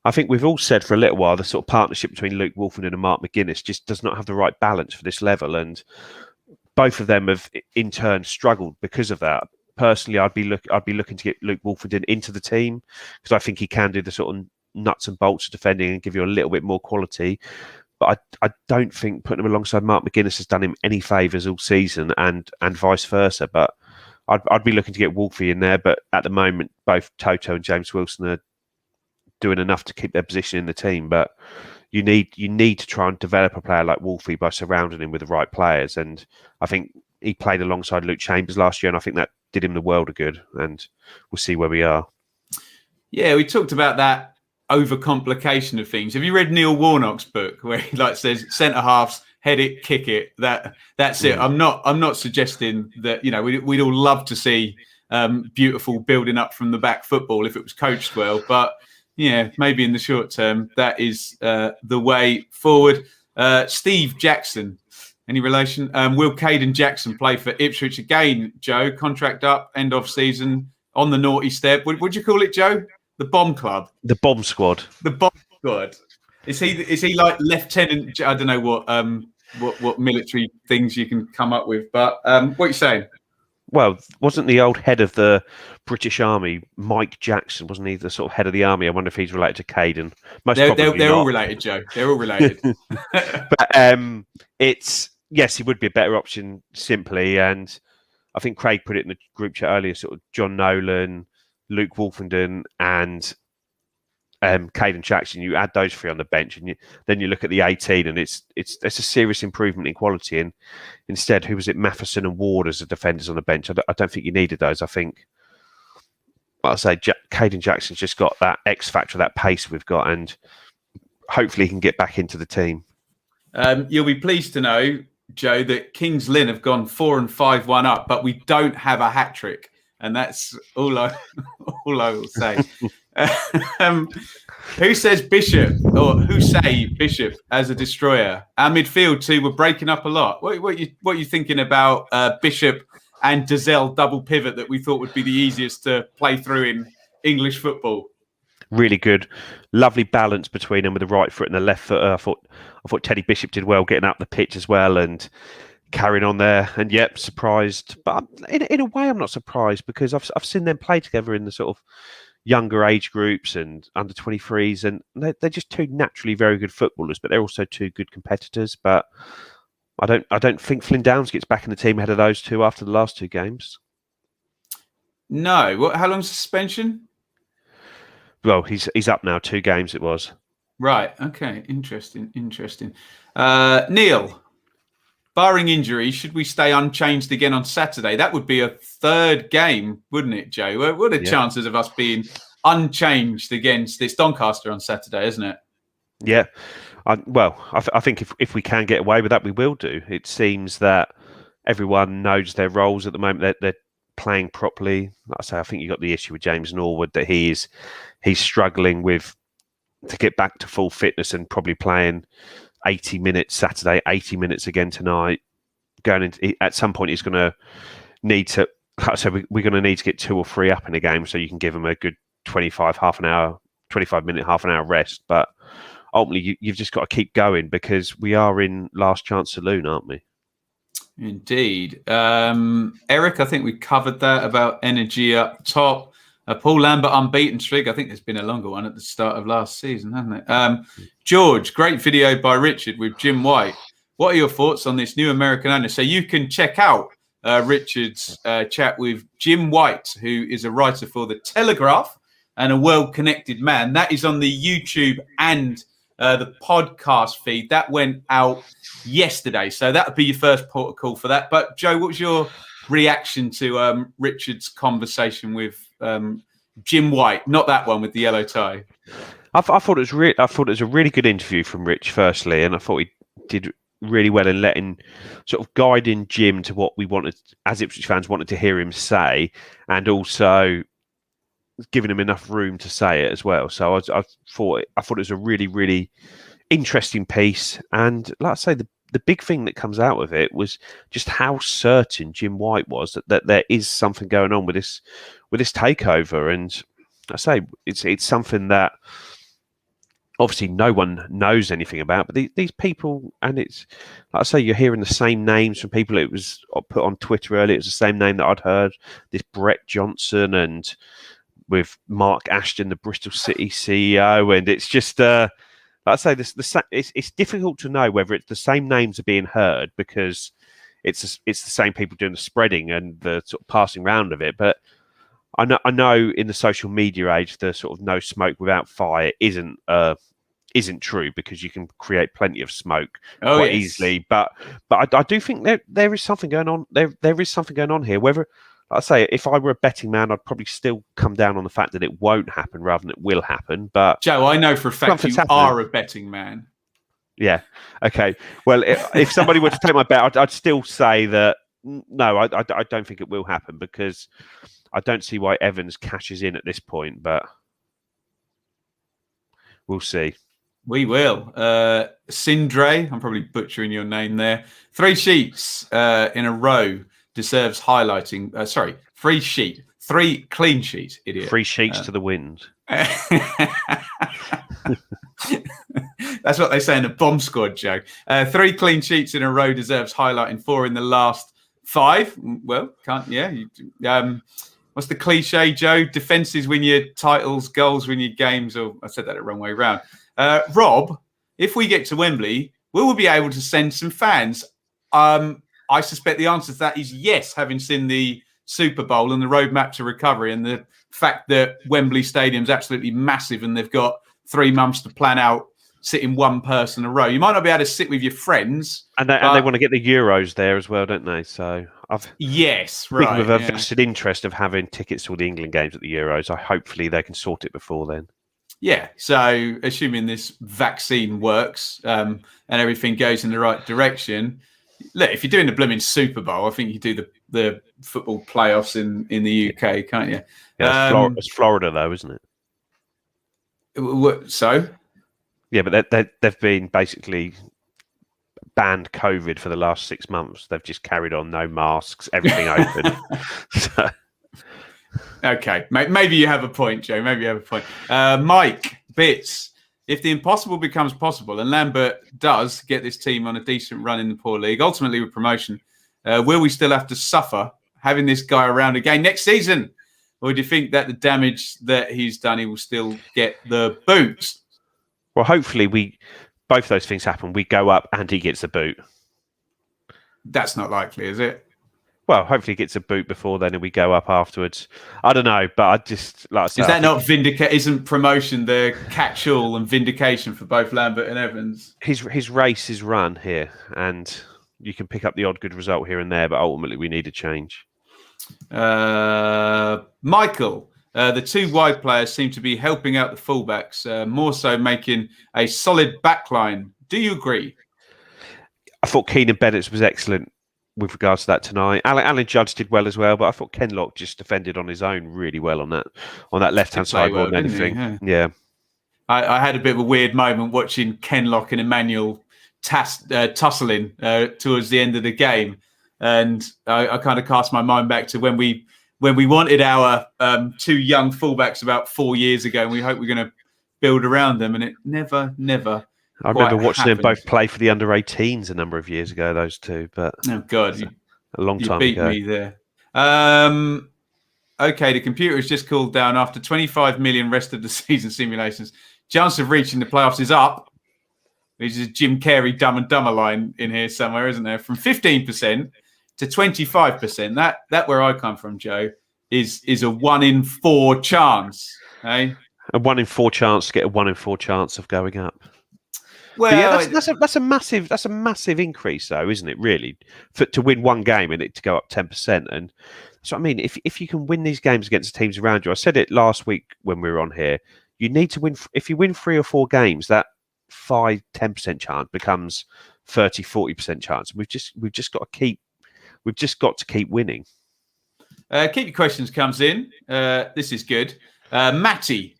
I think we've all said for a little while the sort of partnership between Luke Wolfenden and Mark McGuinness just does not have the right balance for this level, and both of them have in turn struggled because of that. Personally, I'd be looking to get Luke Wolfenden into the team because I think he can do the sort of nuts and bolts of defending and give you a little bit more quality. But I don't think putting him alongside Mark McGuinness has done him any favours all season, and vice versa. But I'd be looking to get Wolfie in there. But at the moment, both Toto and James Wilson are doing enough to keep their position in the team. But you need to try and develop a player like Wolfie by surrounding him with the right players. And I think he played alongside Luke Chambers last year, and I think that did him the world of good. And we'll see where we are. Yeah, we talked about that overcomplication of things. Have you read Neil Warnock's book where he says centre halves head it, kick it? That's it. I'm not suggesting that we'd all love to see beautiful building up from the back football if it was coached well, but yeah, maybe in the short term that is the way forward. Steve Jackson, any relation? Will Caden Jackson play for Ipswich again? Joe, contract up, end of season, on the naughty step. Would you call it, Joe? The bomb club, the bomb squad, the bomb squad. Is he like lieutenant? I don't know what military things you can come up with, but what are you saying? Well, wasn't the old head of the British Army, Mike Jackson? Wasn't he the sort of head of the army? I wonder if he's related to Caden. They're all related, Joe. They're all related. But yes, he would be a better option simply, and I think Craig put it in the group chat earlier. Sort of John Nolan, Luke Wolfenden and Caden Jackson. You add those three on the bench, and then you look at the 18, and it's a serious improvement in quality. And instead, who was it? Matheson and Ward as the defenders on the bench. I don't think you needed those. I think, like I say, Caden Jackson's just got that X factor, that pace we've got, and hopefully he can get back into the team. You'll be pleased to know, Joe, that Kings Lynn have gone 4 and 5-1 up, but we don't have a hat trick. And that's all I will say. Who says Bishop, or who say Bishop as a destroyer? Our midfield too were breaking up a lot. What are you thinking about Bishop and Dazelle double pivot that we thought would be the easiest to play through in English football? Really good, lovely balance between them with the right foot and the left foot. I thought Teddy Bishop did well getting up the pitch as well and carrying on there. And yep, surprised, but in a way I'm not surprised because I've seen them play together in the sort of younger age groups and under 23s, and they're just two naturally very good footballers, but they're also two good competitors. But I don't think Flynn Downs gets back in the team ahead of those two after the last two games. No, how long's suspension? Well, he's up now. 2 games it was. Right. Okay. Interesting. Neil. Barring injury, should we stay unchanged again on Saturday? That would be a 3rd game, wouldn't it, Joe? What are the chances of us being unchanged against this Doncaster on Saturday, isn't it? Yeah. I think if we can get away with that, we will do. It seems that everyone knows their roles at the moment. They're playing properly. Like I say, I think you got the issue with James Norwood that he's struggling to get back to full fitness and probably playing 80 minutes Saturday, 80 minutes again tonight. Going into at some point, he's going to need to. Like I said, we're going to need to get 2 or 3 up in a game so you can give him a good 25 minute, half an hour rest. But ultimately, you've just got to keep going because we are in last chance saloon, aren't we? Indeed. Eric, I think we covered that about energy up top. Paul Lambert unbeaten streak. I think there's been a longer one at the start of last season, hasn't it? George, great video by Richard with Jim White. What are your thoughts on this new American owner? So you can check out Richard's chat with Jim White, who is a writer for The Telegraph and a well-connected man. That is on the YouTube and the podcast feed. That went out yesterday. So that would be your first port of call for that. But Joe, what was your reaction to Richard's conversation with Jim White? Not that one with the yellow tie. I thought it was a really good interview from Rich, firstly, and I thought he did really well in letting, sort of guiding Jim to what we wanted, as Ipswich fans wanted to hear him say, and also giving him enough room to say it as well. So I thought it was a really, really interesting piece. And like I say, the big thing that comes out of it was just how certain Jim White was that there is something going on with this takeover. And I say it's something that obviously no one knows anything about, but these people, and it's like I say, you're hearing the same names from people. It was put on Twitter earlier. It was the same name that I'd heard, this Brett Johnson, and with Mark Ashton, the Bristol City CEO, and it's just like I say, it's difficult to know whether it's the same names are being heard because it's the same people doing the spreading and the sort of passing round of it. But I know in the social media age, the sort of no smoke without fire isn't true, because you can create plenty of smoke quite easily. But I do think there is something going on. There is something going on here. Whether, like I say, if I were a betting man, I'd probably still come down on the fact that it won't happen rather than it will happen. But Joe, I know for a fact you are a betting man. Yeah. Okay. Well, if somebody were to take my bet, I'd still say that no, I don't think it will happen, because I don't see why Evans cashes in at this point, but we'll see. We will. Sindre, I'm probably butchering your name there. 3 sheets in a row deserves highlighting. 3 clean sheets, idiot. 3 sheets to the wind. That's what they say in the bomb squad, Joe. 3 clean sheets in a row deserves highlighting. 4 in the last 5. Well, what's the cliche, Joe? Defenses win your titles, goals win your games. Or I said that the wrong way around. Rob, if we get to Wembley, will we be able to send some fans? I suspect the answer to that is yes, having seen the Super Bowl and the roadmap to recovery, and the fact that Wembley Stadium's absolutely massive and they've got 3 months to plan out sitting one person in a row. You might not be able to sit with your friends. And they want to get the Euros there as well, don't they? So yes, right. With a vested interest of having tickets to all the England games at the Euros. Hopefully they can sort it before then. Yeah. So assuming this vaccine works and everything goes in the right direction, look, if you're doing the blooming Super Bowl, I think you do the football playoffs in the UK, can't you? Yeah, it's Florida though, isn't it? So? Yeah, but they've been basically banned COVID for the last 6 months. They've just carried on, no masks, everything open. So. Okay, maybe you have a point, Joe. Maybe you have a point. Mike Bits, if the impossible becomes possible and Lambert does get this team on a decent run in the poor league, ultimately with promotion, will we still have to suffer having this guy around again next season? Or do you think that the damage that he's done, he will still get the boot? Well, hopefully both those things happen. We go up and he gets the boot. That's not likely, is it? Well, hopefully he gets a boot before then and we go up afterwards. I don't know, but I just like I said, is that not Isn't promotion the catch-all and vindication for both Lambert and Evans? His race is run here, and you can pick up the odd good result here and there, but ultimately we need a change. Michael, the 2 wide players seem to be helping out the fullbacks, more so making a solid backline. Do you agree? I thought Keenan Bennett's was excellent with regards to that tonight. Alan Judge did well as well, but I thought Kenlock just defended on his own really well on that left-hand side more than anything. Yeah. I had a bit of a weird moment watching Kenlock and Emmanuel tussling towards the end of the game, and I kind of cast my mind back to when we wanted our two young fullbacks about 4 years ago, and we hope we're going to build around them, and it never. I remember watching happened. them both play for the under-18s a number of years ago. Those two, but oh god, a long time beat ago. Me there. Okay, the computer has just cooled down after 25 million rest of the season simulations. Chance of reaching the playoffs is up. There's a Jim Carrey Dumb and Dumber line in here somewhere, isn't there? From 15% to 25%. That where I come from, Joe, is a 1 in 4 chance. Eh? A 1 in 4 chance to get a 1 in 4 chance of going up. Well, yeah, that's a massive increase, though, isn't it? Really, to win one game and it to go up 10%, and that's what I mean. If you can win these games against the teams around you, I said it last week when we were on here. You need to win. If you win 3 or 4 games, that 5-10% chance becomes 30-40% chance. We've just got to keep winning. Keep your questions comes in. This is good. Matty,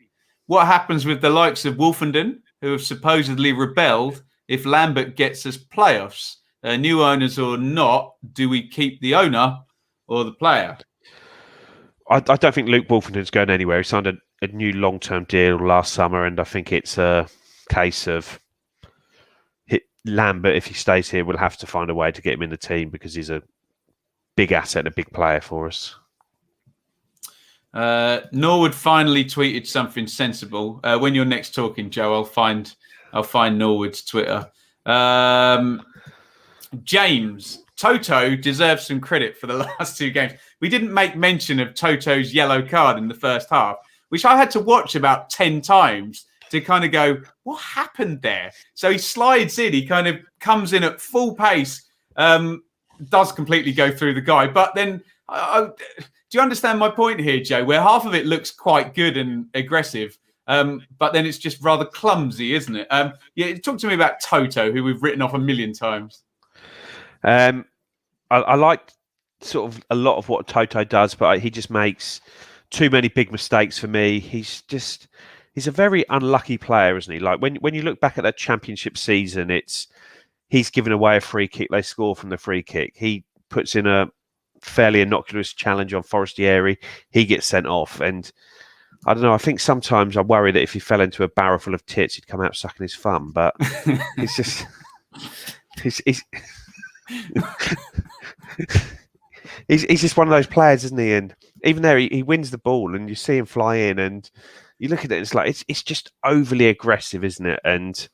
what happens with the likes of Wolfenden, who have supposedly rebelled if Lambert gets us playoffs? New owners or not, do we keep the owner or the player? I don't think Luke Wolfenden's going anywhere. He signed a new long-term deal last summer, and I think it's a case of Lambert, if he stays here, will have to find a way to get him in the team because he's a big asset and a big player for us. Norwood finally tweeted something sensible. When you're next talking, Joe, I'll find Norwood's Twitter. James, Toto deserves some credit for the last 2 games. We didn't make mention of Toto's yellow card in the first half, which I had to watch about 10 times to kind of go, what happened there? So he slides in, he kind of comes in at full pace, does completely go through the guy. But then, do you understand my point here, Joe, where half of it looks quite good and aggressive, but then it's just rather clumsy, isn't it? Yeah, talk to me about Toto, who we've written off a million times. I like sort of a lot of what Toto does, but he just makes too many big mistakes for me. He's a very unlucky player, isn't he? Like when you look back at that championship season, he's given away a free kick. They score from the free kick. He puts in a fairly innocuous challenge on Forestieri. He gets sent off, and I don't know. I think sometimes I worry that if he fell into a barrel full of tits, he'd come out sucking his thumb. But it's just he's just one of those players, isn't he? And even there, he wins the ball, and you see him fly in, and you look at it, it's like it's just overly aggressive, isn't it? And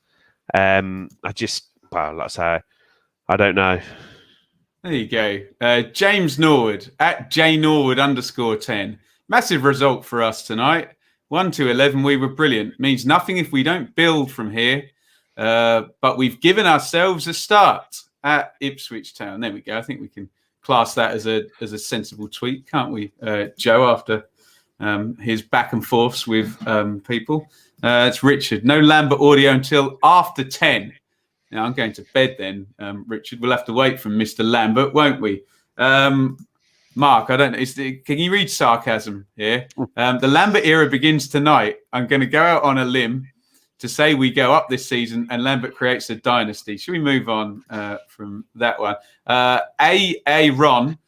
like I say, I don't know. There you go. James Norwood at jnorwood_10. Massive result for us tonight. 1-11. We were brilliant. Means nothing if we don't build from here. But we've given ourselves a start at Ipswich Town. There we go. I think we can class that as a sensible tweet, can't we, Joe? After his back and forths with people, it's Richard. No Lambert audio until after 10. Now, I'm going to bed then, Richard. We'll have to wait for Mr. Lambert, won't we? Mark, I don't know. Can you read sarcasm here? The Lambert era begins tonight. I'm going to go out on a limb to say we go up this season and Lambert creates a dynasty. Should we move on from that one? Ron,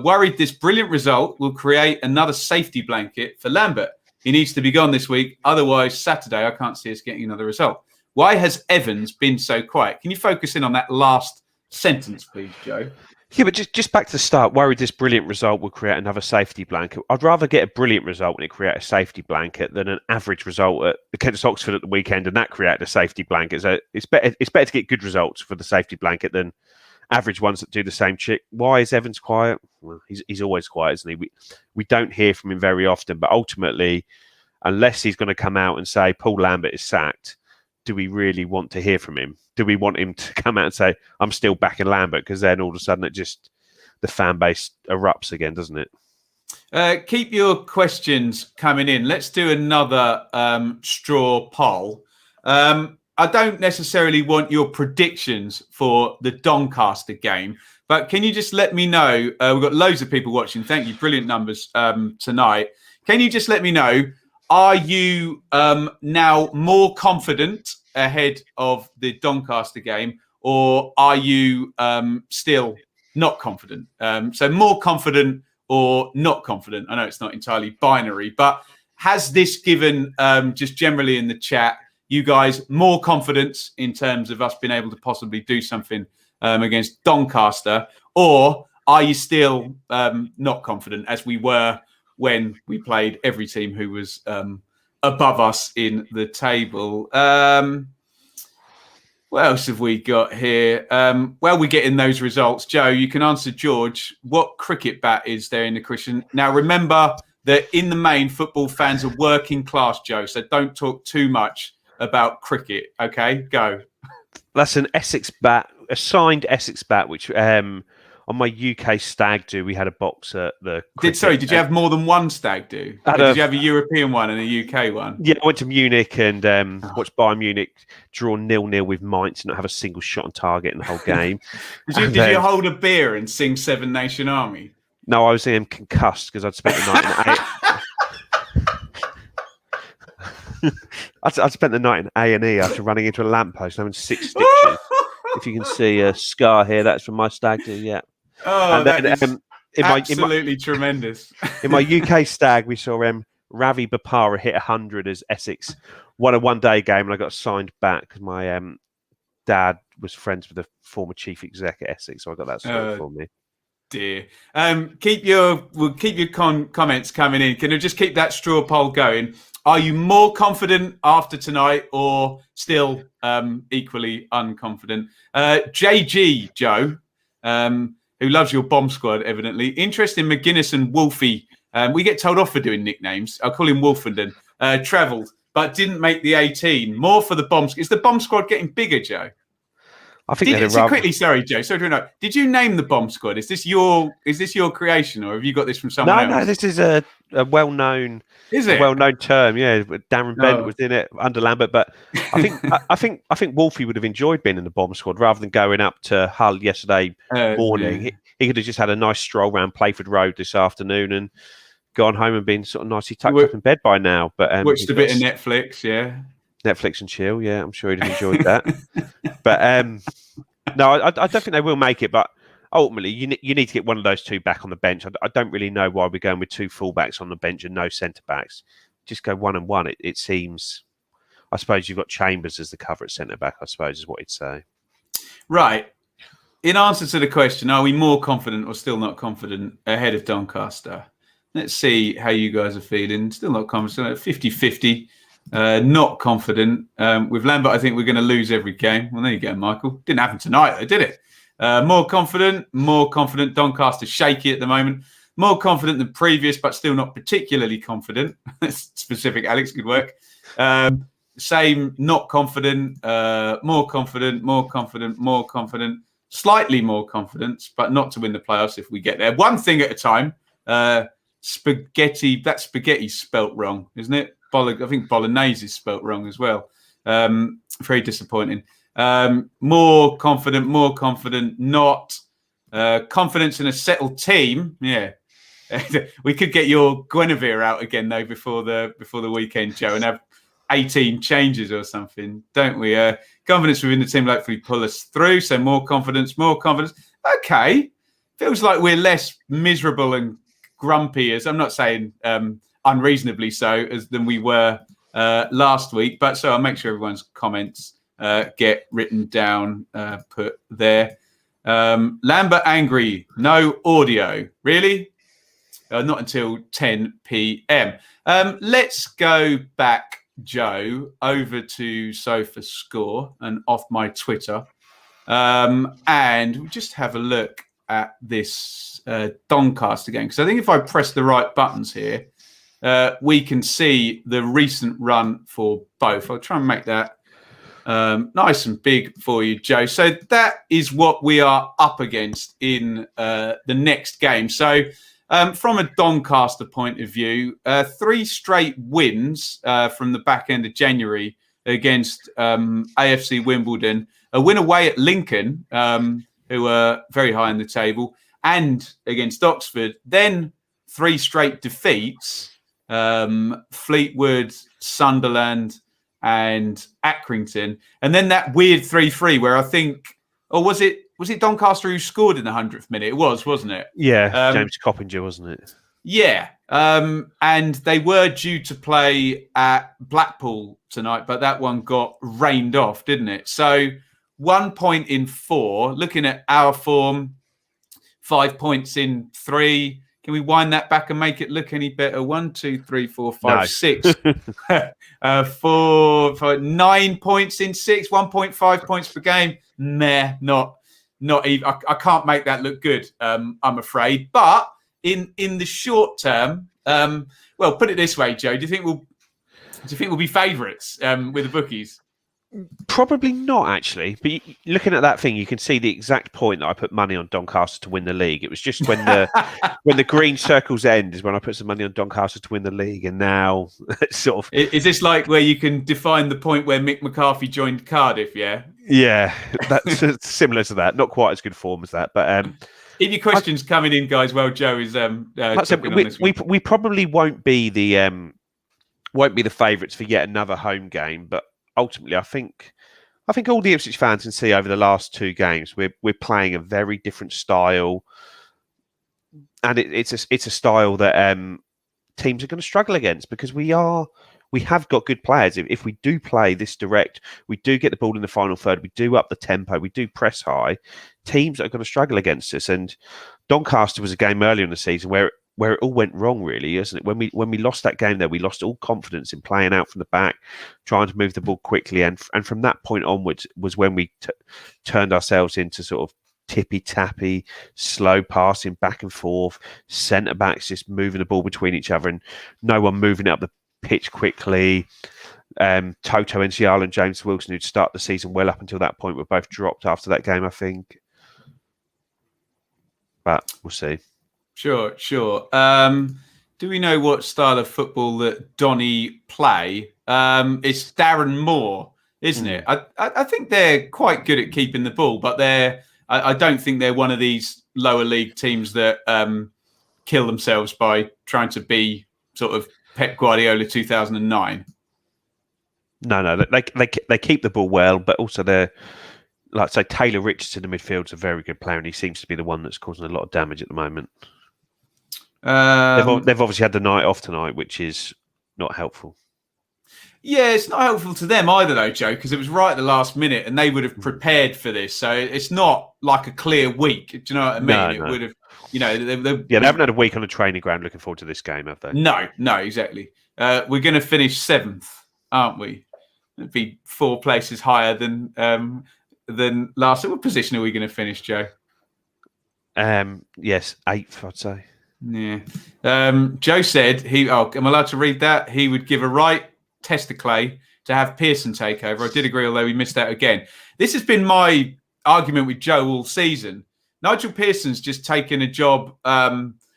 worried this brilliant result will create another safety blanket for Lambert. He needs to be gone this week. Otherwise, Saturday, I can't see us getting another result. Why has Evans been so quiet? Can you focus in on that last sentence, please, Joe? Yeah, but just back to the start, worried this brilliant result will create another safety blanket. I'd rather get a brilliant result and it create a safety blanket than an average result against Oxford at the weekend and that create a safety blanket. So it's better to get good results for the safety blanket than average ones that do the same shit. Why is Evans quiet? Well, he's always quiet, isn't he? We don't hear from him very often, but ultimately, unless he's going to come out and say Paul Lambert is sacked, do we really want to hear from him? Do we want him to come out and say, I'm still back in Lambert? Because then all of a sudden the fan base erupts again, doesn't it? Keep your questions coming in. Let's do another straw poll. I don't necessarily want your predictions for the Doncaster game, but can you just let me know? We've got loads of people watching. Thank you. Brilliant numbers tonight. Can you just let me know, are you now more confident ahead of the Doncaster game, or are you still not confident? So more confident or not confident? I know it's not entirely binary, but has this given, just generally in the chat, you guys more confidence in terms of us being able to possibly do something against Doncaster, or are you still not confident as we were when we played every team who was above us in the table? What else have we got here? Well, we're getting those results. Joe, you can answer George. What cricket bat is there in the question? Now, remember that in the main, football fans are working class, Joe, so don't talk too much about cricket. Okay, go. That's an Essex bat, a signed Essex bat, which on my UK stag do, we had a box at the cricket. Did you have more than one stag do? Did you have a European one and a UK one? Yeah, I went to Munich and watched Bayern Munich draw 0-0 with Mainz and not have a single shot on target in the whole game. Did you hold a beer and sing Seven Nation Army? No, I was concussed because I'd spent the night in I'd spent the night in A&E after running into a lamppost and having 6 stitches. If you can see a scar here, that's from my stag do, yeah. Oh, that is absolutely tremendous. In my UK stag, we saw Ravi Bapara hit 100 as Essex won a one-day game, and I got signed back because my dad was friends with the former chief exec at Essex, so I got that sorted for me. Dear, keep your comments coming in. Can you just keep that straw poll going? Are you more confident after tonight, or still equally unconfident? JG Joe, who loves your bomb squad, evidently. Interest in McGuinness and Wolfie. We get told off for doing nicknames. I'll call him Wolfenden. Travelled, but didn't make the 18. More for the bomb. Is the bomb squad getting bigger, Joe? I think quickly. Sorry, Joe. Sorry to interrupt. Did you name the bomb squad? Is this your creation, or have you got this from someone else? No. This is a well-known. Is it a well-known term? Yeah, Darren Bent was in it under Lambert, but I think Wolfie would have enjoyed being in the bomb squad rather than going up to Hull yesterday morning. Yeah. He could have just had a nice stroll around Playford Road this afternoon and gone home and been sort of nicely tucked up in bed by now. But watched a bit of Netflix, yeah. Netflix and chill, yeah. I'm sure he'd have enjoyed that. But no, I don't think they will make it. But ultimately, you need to get one of those two back on the bench. I don't really know why we're going with 2 fullbacks on the bench and no centre backs. Just go 1 and 1. It seems. I suppose you've got Chambers as the cover at centre back. I suppose is what he'd say. Right. In answer to the question, are we more confident or still not confident ahead of Doncaster? Let's see how you guys are feeling. Still not confident. 50-50. Not confident. With Lambert, I think we're going to lose every game. Well, there you go, Michael. Didn't happen tonight, though, did it? More confident. Doncaster shaky at the moment. More confident than previous, but still not particularly confident. Specific, Alex. Good work. Same, not confident. More confident. Slightly more confidence, but not to win the playoffs if we get there. One thing at a time. Spaghetti. That spaghetti's spelt wrong, isn't it? I think bolognese is spelt wrong as well. Very disappointing. More confident, not. Confidence in a settled team. Yeah. We could get your Guinevere out again, though, before the weekend, Joe, and have 18 changes or something, don't we? Confidence within the team will hopefully pull us through. So more confidence. Okay. Feels like we're less miserable and grumpy, as I'm not saying unreasonably so, than we were last week. But so I'll make sure everyone's comments get written down, put there. Lambert angry, no audio. Really? Not until 10 p.m. Let's go back, Joe, over to SofaScore and off my Twitter. And we'll just have a look at this Doncaster game. Because I think if I press the right buttons here, we can see the recent run for both. I'll try and make that nice and big for you, Joe. So that is what we are up against in the next game. So from a Doncaster point of view, 3 straight wins from the back end of January against AFC Wimbledon, a win away at Lincoln, who are very high in the table, and against Oxford. Then 3 straight defeats, Fleetwood, Sunderland, and Accrington. And then that weird 3-3 where I think, or was it Doncaster who scored in the 100th minute? It was, wasn't it? Yeah, James Coppinger, wasn't it? Yeah. And they were due to play at Blackpool tonight, but that one got rained off, didn't it? So 1 point in 4. Looking at our form, 5 points in 3. Can we wind that back and make it look any better? 1, 2, 3, 4, 5, 6. 4, 5, 9 points in 6. 1.5 points per game. Meh, not even. I can't make that look good. I'm afraid. But in the short term, well, put it this way, Joe. Do you think we'll be favourites with the bookies? Probably not, actually. But looking at that thing, you can see the exact point that I put money on Doncaster to win the league. It was just when the green circles end is when I put some money on Doncaster to win the league, and now it's sort of. Is this like where you can define the point where Mick McCarthy joined Cardiff? Yeah. Yeah, that's similar to that. Not quite as good form as that, but. If your questions coming in, guys, well, Joe is. We probably won't be the favourites for yet another home game, but ultimately, I think all the Ipswich fans can see over the last 2 games we're playing a very different style, and it's a style that teams are going to struggle against because we have got good players. If we do play this direct, we do get the ball in the final third, we do up the tempo, we do press high, teams are going to struggle against us. And Doncaster was a game earlier in the season where it all went wrong, really, isn't it? When we lost that game there, we lost all confidence in playing out from the back, trying to move the ball quickly. And from that point onwards was when we turned ourselves into sort of tippy-tappy, slow passing back and forth, centre-backs just moving the ball between each other and no one moving it up the pitch quickly. Toto Nsiala and James Wilson, who'd start the season well up until that point, were both dropped after that game, I think. But we'll see. Sure. Do we know what style of football that Donny play? It's Darren Moore, isn't it? I think they're quite good at keeping the ball, but I don't think they're one of these lower league teams that kill themselves by trying to be sort of Pep Guardiola 2009. No, they keep the ball well, but also they're, like say, Taylor Richardson in the midfield is a very good player, and he seems to be the one that's causing a lot of damage at the moment. They've obviously had the night off tonight, which is not helpful. Yeah, it's not helpful to them either, though, Joe, because it was right at the last minute, and they would have prepared for this. So it's not like a clear week. Do you know what I mean? It would have, they haven't had a week on a training ground. Looking forward to this game, have they? No, exactly. We're going to finish 7th, aren't we? It'd be 4 places higher than last. What position are we going to finish, Joe? Yes, 8th, I'd say. Yeah. Joe said am I allowed to read that? He would give a right testicle to have Pearson take over. I did agree, although we missed out again. This has been my argument with Joe all season. Nigel Pearson's just taken a job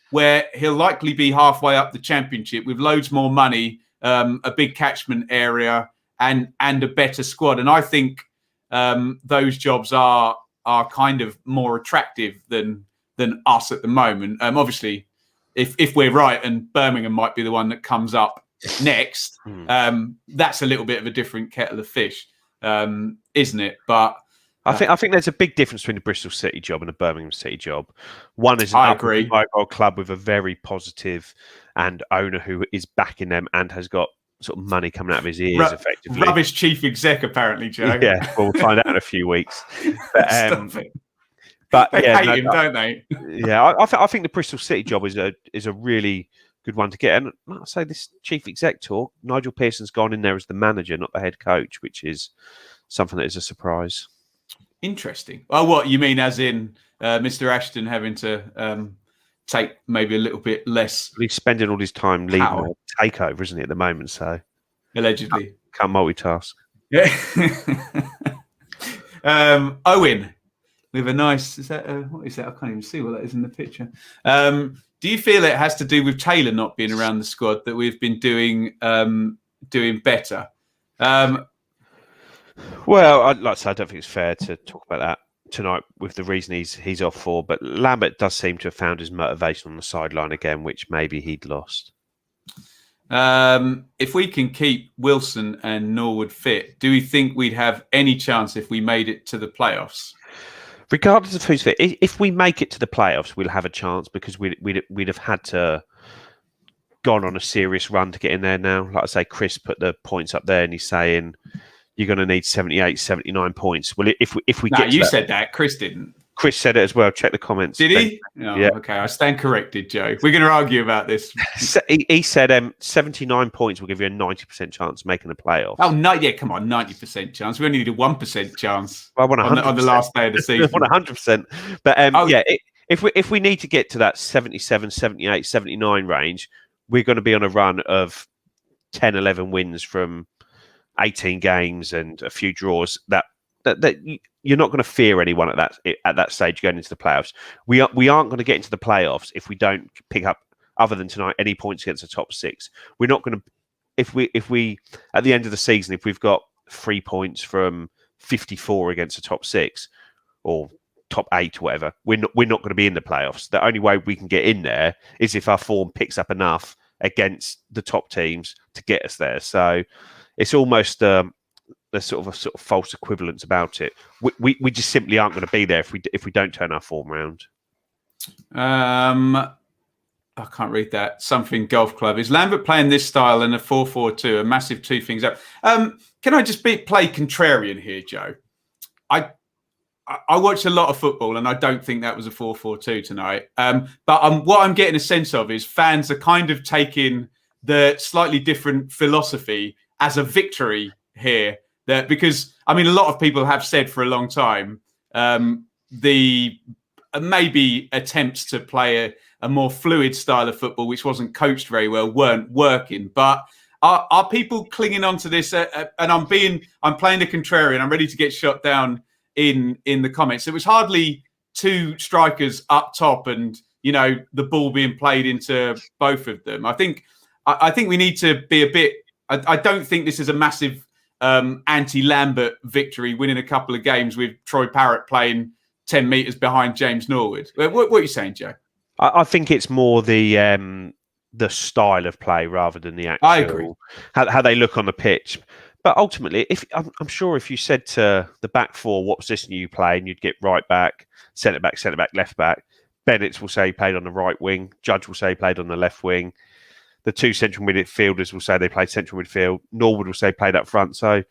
where he'll likely be halfway up the championship with loads more money, a big catchment area, and a better squad. And I think those jobs are kind of more attractive than us at the moment. Obviously, if we're right and Birmingham might be the one that comes up next, that's a little bit of a different kettle of fish, isn't it? But I think there's a big difference between a Bristol City job and a Birmingham City job. One is an mobile club with a very positive and owner who is backing them and has got sort of money coming out of his ears, effectively. Rubbish chief exec, apparently, Joe. Yeah, we'll find out in a few weeks. But they hate him, don't they? Yeah, I think the Bristol City job is a really good one to get. And like I say, this chief exec talk, Nigel Pearson's gone in there as the manager, not the head coach, which is something that is a surprise. Interesting. Oh, what you mean, as in Mr. Ashton having to take maybe a little bit less? He's spending all his time leading a takeover, isn't he, at the moment? So allegedly can't multitask. Yeah. Owen, with a nice. Is that what is that? I can't even see what that is in the picture. Do you feel it has to do with Taylor not being around the squad that we've been doing better? Well, like I say, I don't think it's fair to talk about that tonight with the reason he's off for. But Lambert does seem to have found his motivation on the sideline again, which maybe he'd lost. If we can keep Wilson and Norwood fit, do we think we'd have any chance if we made it to the playoffs? Regardless of who's fit, if we make it to the playoffs, we'll have a chance because we'd have had to gone on a serious run to get in there now. Like I say, Chris put the points up there and he's saying you're going to need 78, 79 points. Well, if we get you said that. Chris didn't. Chris said it as well. Check the comments. Did he? Oh, yeah. Okay, I stand corrected, Joe. We're going to argue about this. He said 79 points will give you a 90% chance of making the playoffs. Oh, no, yeah, come on, 90% chance. We only need a 1% chance on the last day of the season. 100%. But if we need to get to that 77, 78, 79 range, we're going to be on a run of 10, 11 wins from 18 games and a few draws that you're not going to fear anyone at that stage going into the playoffs. We aren't going to get into the playoffs if we don't pick up, other than tonight, any points against the top six. We're not going to if we at the end of the season, if we've got 3 points from 54 against the top six or top 8 or whatever, we're not going to be in the playoffs. The only way we can get in there is if our form picks up enough against the top teams to get us there. So it's almost there's sort of a false equivalence about it. We just simply aren't going to be there if we don't turn our form around. I can't read that. Something Golf Club. Is Lambert playing this style in a 4-4-2? A massive two things up. Can I just play contrarian here, Joe? I watch a lot of football and I don't think that was a 4-4-2 tonight. But what I'm getting a sense of is fans are kind of taking the slightly different philosophy as a victory here. Because I mean, a lot of people have said for a long time the maybe attempts to play a more fluid style of football, which wasn't coached very well, weren't working. But are people clinging on to this? And I'm playing the contrarian. I'm ready to get shot down in the comments. It was hardly two strikers up top, and the ball being played into both of them. I think we need to be a bit. I don't think this is a massive anti-Lambert victory, winning a couple of games with Troy Parrott playing 10 metres behind James Norwood. What are you saying, Joe? I think it's more the style of play rather than the actual. I agree. How they look on the pitch. But ultimately, I'm sure if you said to the back four what position you play, and you'd get right back, centre back, left back. Bennett will say he played on the right wing. Judge will say he played on the left wing. The two central midfielders will say they played central midfield. Norwood will say played up front. So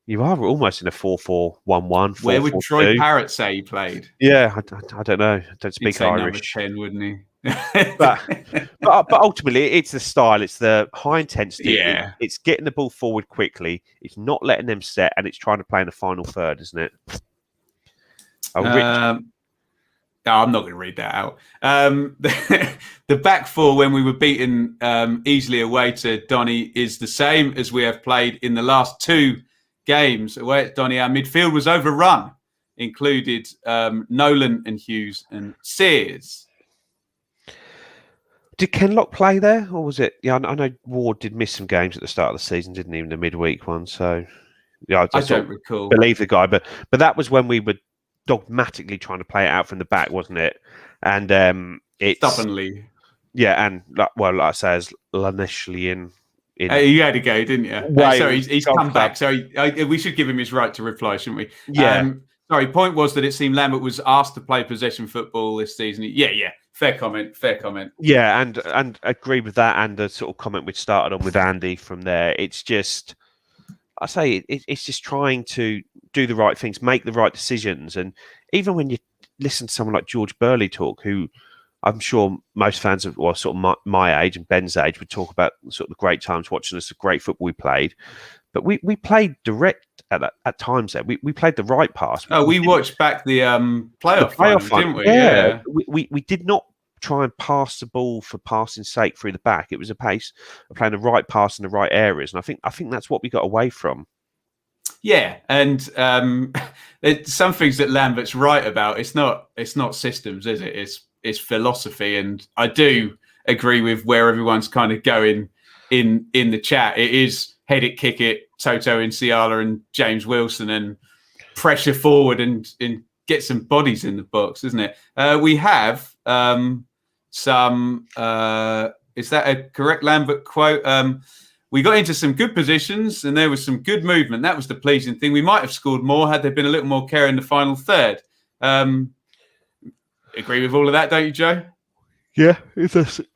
you are almost in a 4-4-1-1. Where would Troy Parrott say he played? Yeah, I don't know. I don't speak Irish. Number 10, wouldn't he? but ultimately, it's the style. It's the high intensity. Yeah. It's getting the ball forward quickly. It's not letting them set, and it's trying to play in the final third, isn't it? No, I'm not going to read that out. The back four, when we were beaten easily away to Donny, is the same as we have played in the last 2 games away at Donny. Our midfield was overrun, included Nolan and Hughes and Sears. Did Kenlock play there, or was it? Yeah, I know Ward did miss some games at the start of the season, didn't he? In the midweek one, so yeah, I don't recall. Believe the guy, but that was when we were dogmatically trying to play it out from the back, wasn't it? And it's stubbornly, yeah. And like I say, as Lanishly in you had to go, didn't you? Sorry, he's come back. Sorry, we should give him his right to reply, shouldn't we? Yeah. Sorry. Point was that it seemed Lambert was asked to play possession football this season. Yeah. Fair comment. Yeah, and agree with that, and the sort of comment we started on with Andy from there. It's just, I say, it's just trying to do the right things, make the right decisions, and even when you listen to someone like George Burley talk, who I'm sure most fans of, well, sort of my age and Ben's age would talk about sort of the great times watching us, the great football we played, but we played direct at times. There, we played the right pass. Oh, we watched back the playoff final, didn't we? Yeah. We did not try and pass the ball for passing's sake through the back. It was a pace of playing the right pass in the right areas, and I think that's what we got away from. Yeah, and it's some things that Lambert's right about. It's not systems, is it? It's philosophy, and I do agree with where everyone's kind of going in the chat. It is head it, kick it, Toto Nsiala and James Wilson, and pressure forward and get some bodies in the box, isn't it? We have some. Is that a correct Lambert quote? We got into some good positions and there was some good movement. That was the pleasing thing. We might have scored more had there been a little more care in the final third. Agree with all of that, don't you, Joe? Yeah, if that's the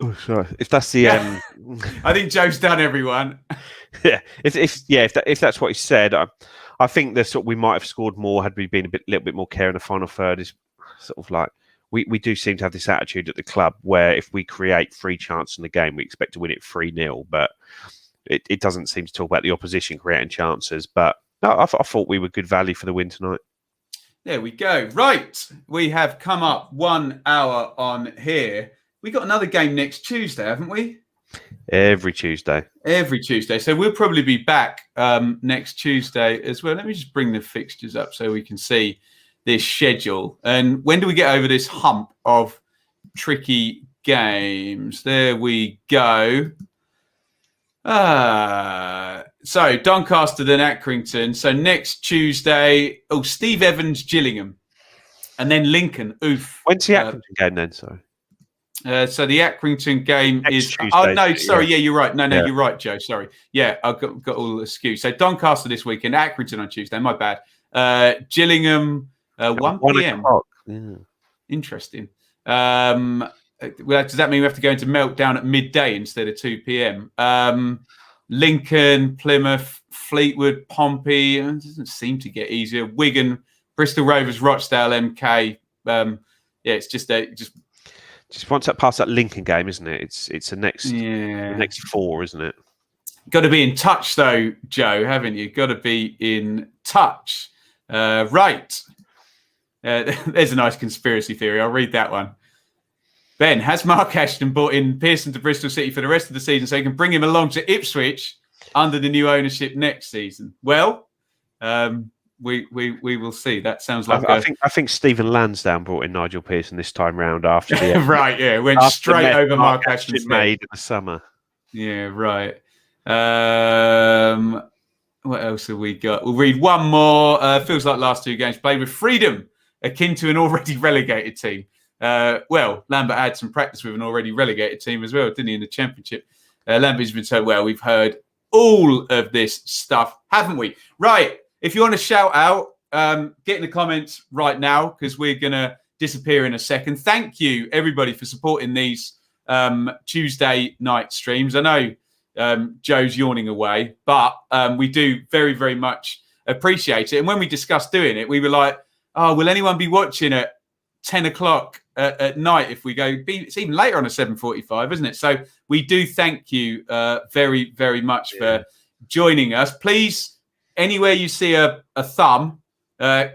I think Joe's done everyone. Yeah, if that's what he said, I think we might have scored more had we been little bit more care in the final third. Is sort of like we do seem to have this attitude at the club where if we create 3 chances in the game, we expect to win it 3-0, but it doesn't seem to talk about the opposition creating chances. But no, I thought we were good value for the win tonight. There we go. Right, we have come up 1 hour on here. We got another game next Tuesday, haven't we? Every Tuesday. So we'll probably be back next Tuesday as well. Let me just bring the fixtures up so we can see this schedule. And when do we get over this hump of tricky games? There we go. So Doncaster, then Accrington. So next Tuesday, Steve Evans, Gillingham. And then Lincoln, oof. When's the Accrington game then? Sorry. So the Accrington game next is... Tuesday, oh, no, sorry. yeah. Yeah, you're right. No, you're right, Joe. Sorry. Yeah, I've got all the skew. So Doncaster this weekend, Accrington on Tuesday. My bad. Gillingham, 1 p.m. Yeah. Interesting. Well, does that mean we have to go into meltdown at midday instead of 2 p.m.? Lincoln, Plymouth, Fleetwood, Pompey. It doesn't seem to get easier. Wigan, Bristol Rovers, Rochdale, MK. It's just once that past that Lincoln game, isn't it? It's the next 4, isn't it? Got to be in touch though, Joe, haven't you? Got to be in touch. Right. There's a nice conspiracy theory. I'll read that one. Ben, has Mark Ashton brought in Pearson to Bristol City for the rest of the season so he can bring him along to Ipswich under the new ownership next season? Well, we will see. That sounds like I think Stephen Lansdowne brought in Nigel Pearson this time round after the right. Yeah, went straight over Mark Ashton's made in the summer. Yeah, right. What else have we got? We'll read one more. Feels like last 2 games played with freedom, akin to an already relegated team. Well, Lambert had some practice with an already relegated team as well, didn't he, in the Championship? Lambert's been told, well, we've heard all of this stuff, haven't we? Right. If you want to shout out, get in the comments right now because we're going to disappear in a second. Thank you, everybody, for supporting these Tuesday night streams. I know Joe's yawning away, but we do very, very much appreciate it. And when we discussed doing it, we were like, oh, will anyone be watching at 10 o'clock at night if we go? It's even later on a 7:45, isn't it? So we do thank you very, very much for joining us. Please, anywhere you see a thumb,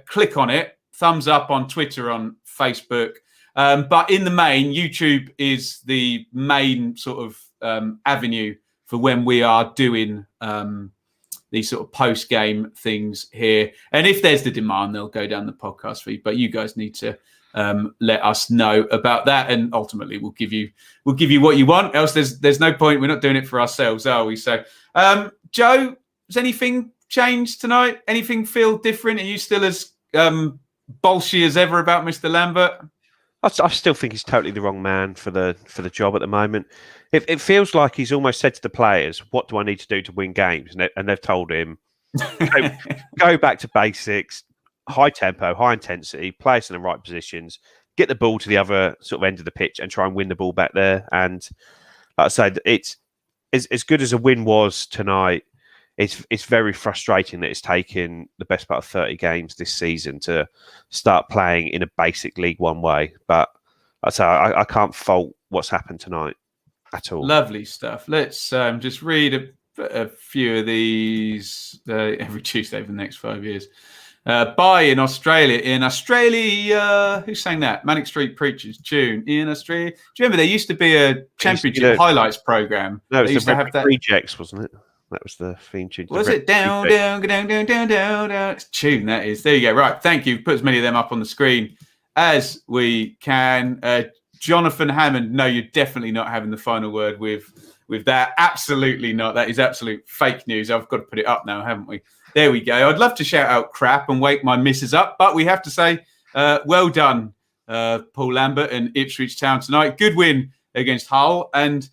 click on it. Thumbs up on Twitter, on Facebook. But in the main, YouTube is the main sort of avenue for when we are doing these sort of post-game things here. And if there's the demand, they'll go down the podcast feed. But you guys need to let us know about that, and ultimately we'll give you what you want. Else there's no point. We're not doing it for ourselves, are we? So, Joe, has anything changed tonight? Anything feel different? Are you still as bolshy as ever about Mr. Lambert? I still think he's totally the wrong man for the job at the moment. It feels like he's almost said to the players, "What do I need to do to win games?" And they've told him, "Go back to basics, high tempo, high intensity, play us in the right positions, get the ball to the other sort of end of the pitch, and try and win the ball back there." And like I said, it's as good as a win was tonight. It's very frustrating that it's taken the best part of 30 games this season to start playing in a basic League One way. But I can't fault what's happened tonight at all. Lovely stuff. Let's just read a few of these every Tuesday for the next 5 years. Bye in Australia. In Australia, who sang that? Manic Street Preachers tune in Australia. Do you remember there used to be a championship highlights program? No, it was the Rejects, wasn't it? That was the theme tune. Was it down, down, down, down, down, down, down? It's tune, that is. There you go. Right. Thank you. Put as many of them up on the screen as we can. Jonathan Hammond, no, you're definitely not having the final word with with that. Absolutely not. That is absolute fake news. I've got to put it up now, haven't we? There we go. I'd love to shout out crap and wake my missus up, but we have to say, well done, Paul Lambert and Ipswich Town tonight. Good win against Hull. And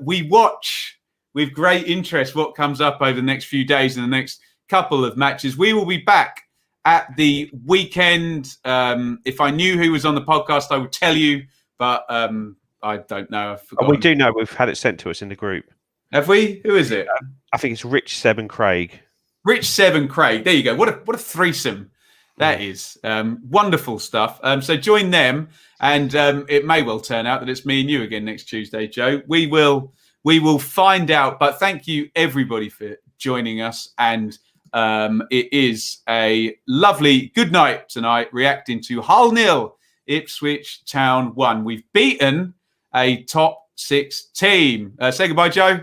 we watch with great interest what comes up over the next few days and the next couple of matches. We will be back at the weekend. If I knew who was on the podcast, I would tell you, but I don't know. We do know. We've had it sent to us in the group. Have we? Who is it? I think it's Rich, Seb and Craig. Rich, Seb and Craig. There you go. What a threesome that is. Wonderful stuff. So join them, and it may well turn out that it's me and you again next Tuesday, Joe. We will find out. But thank you everybody for joining us, and it is a lovely good night tonight, reacting to Hull 0, Ipswich Town 1. We've beaten a top 6 team. Say goodbye, Joe.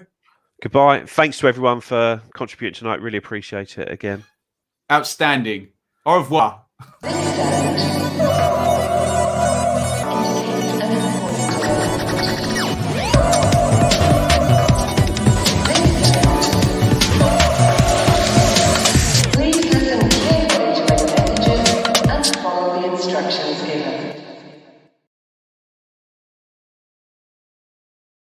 Goodbye. Thanks to everyone for contributing tonight. Really appreciate it again. Outstanding. Au revoir.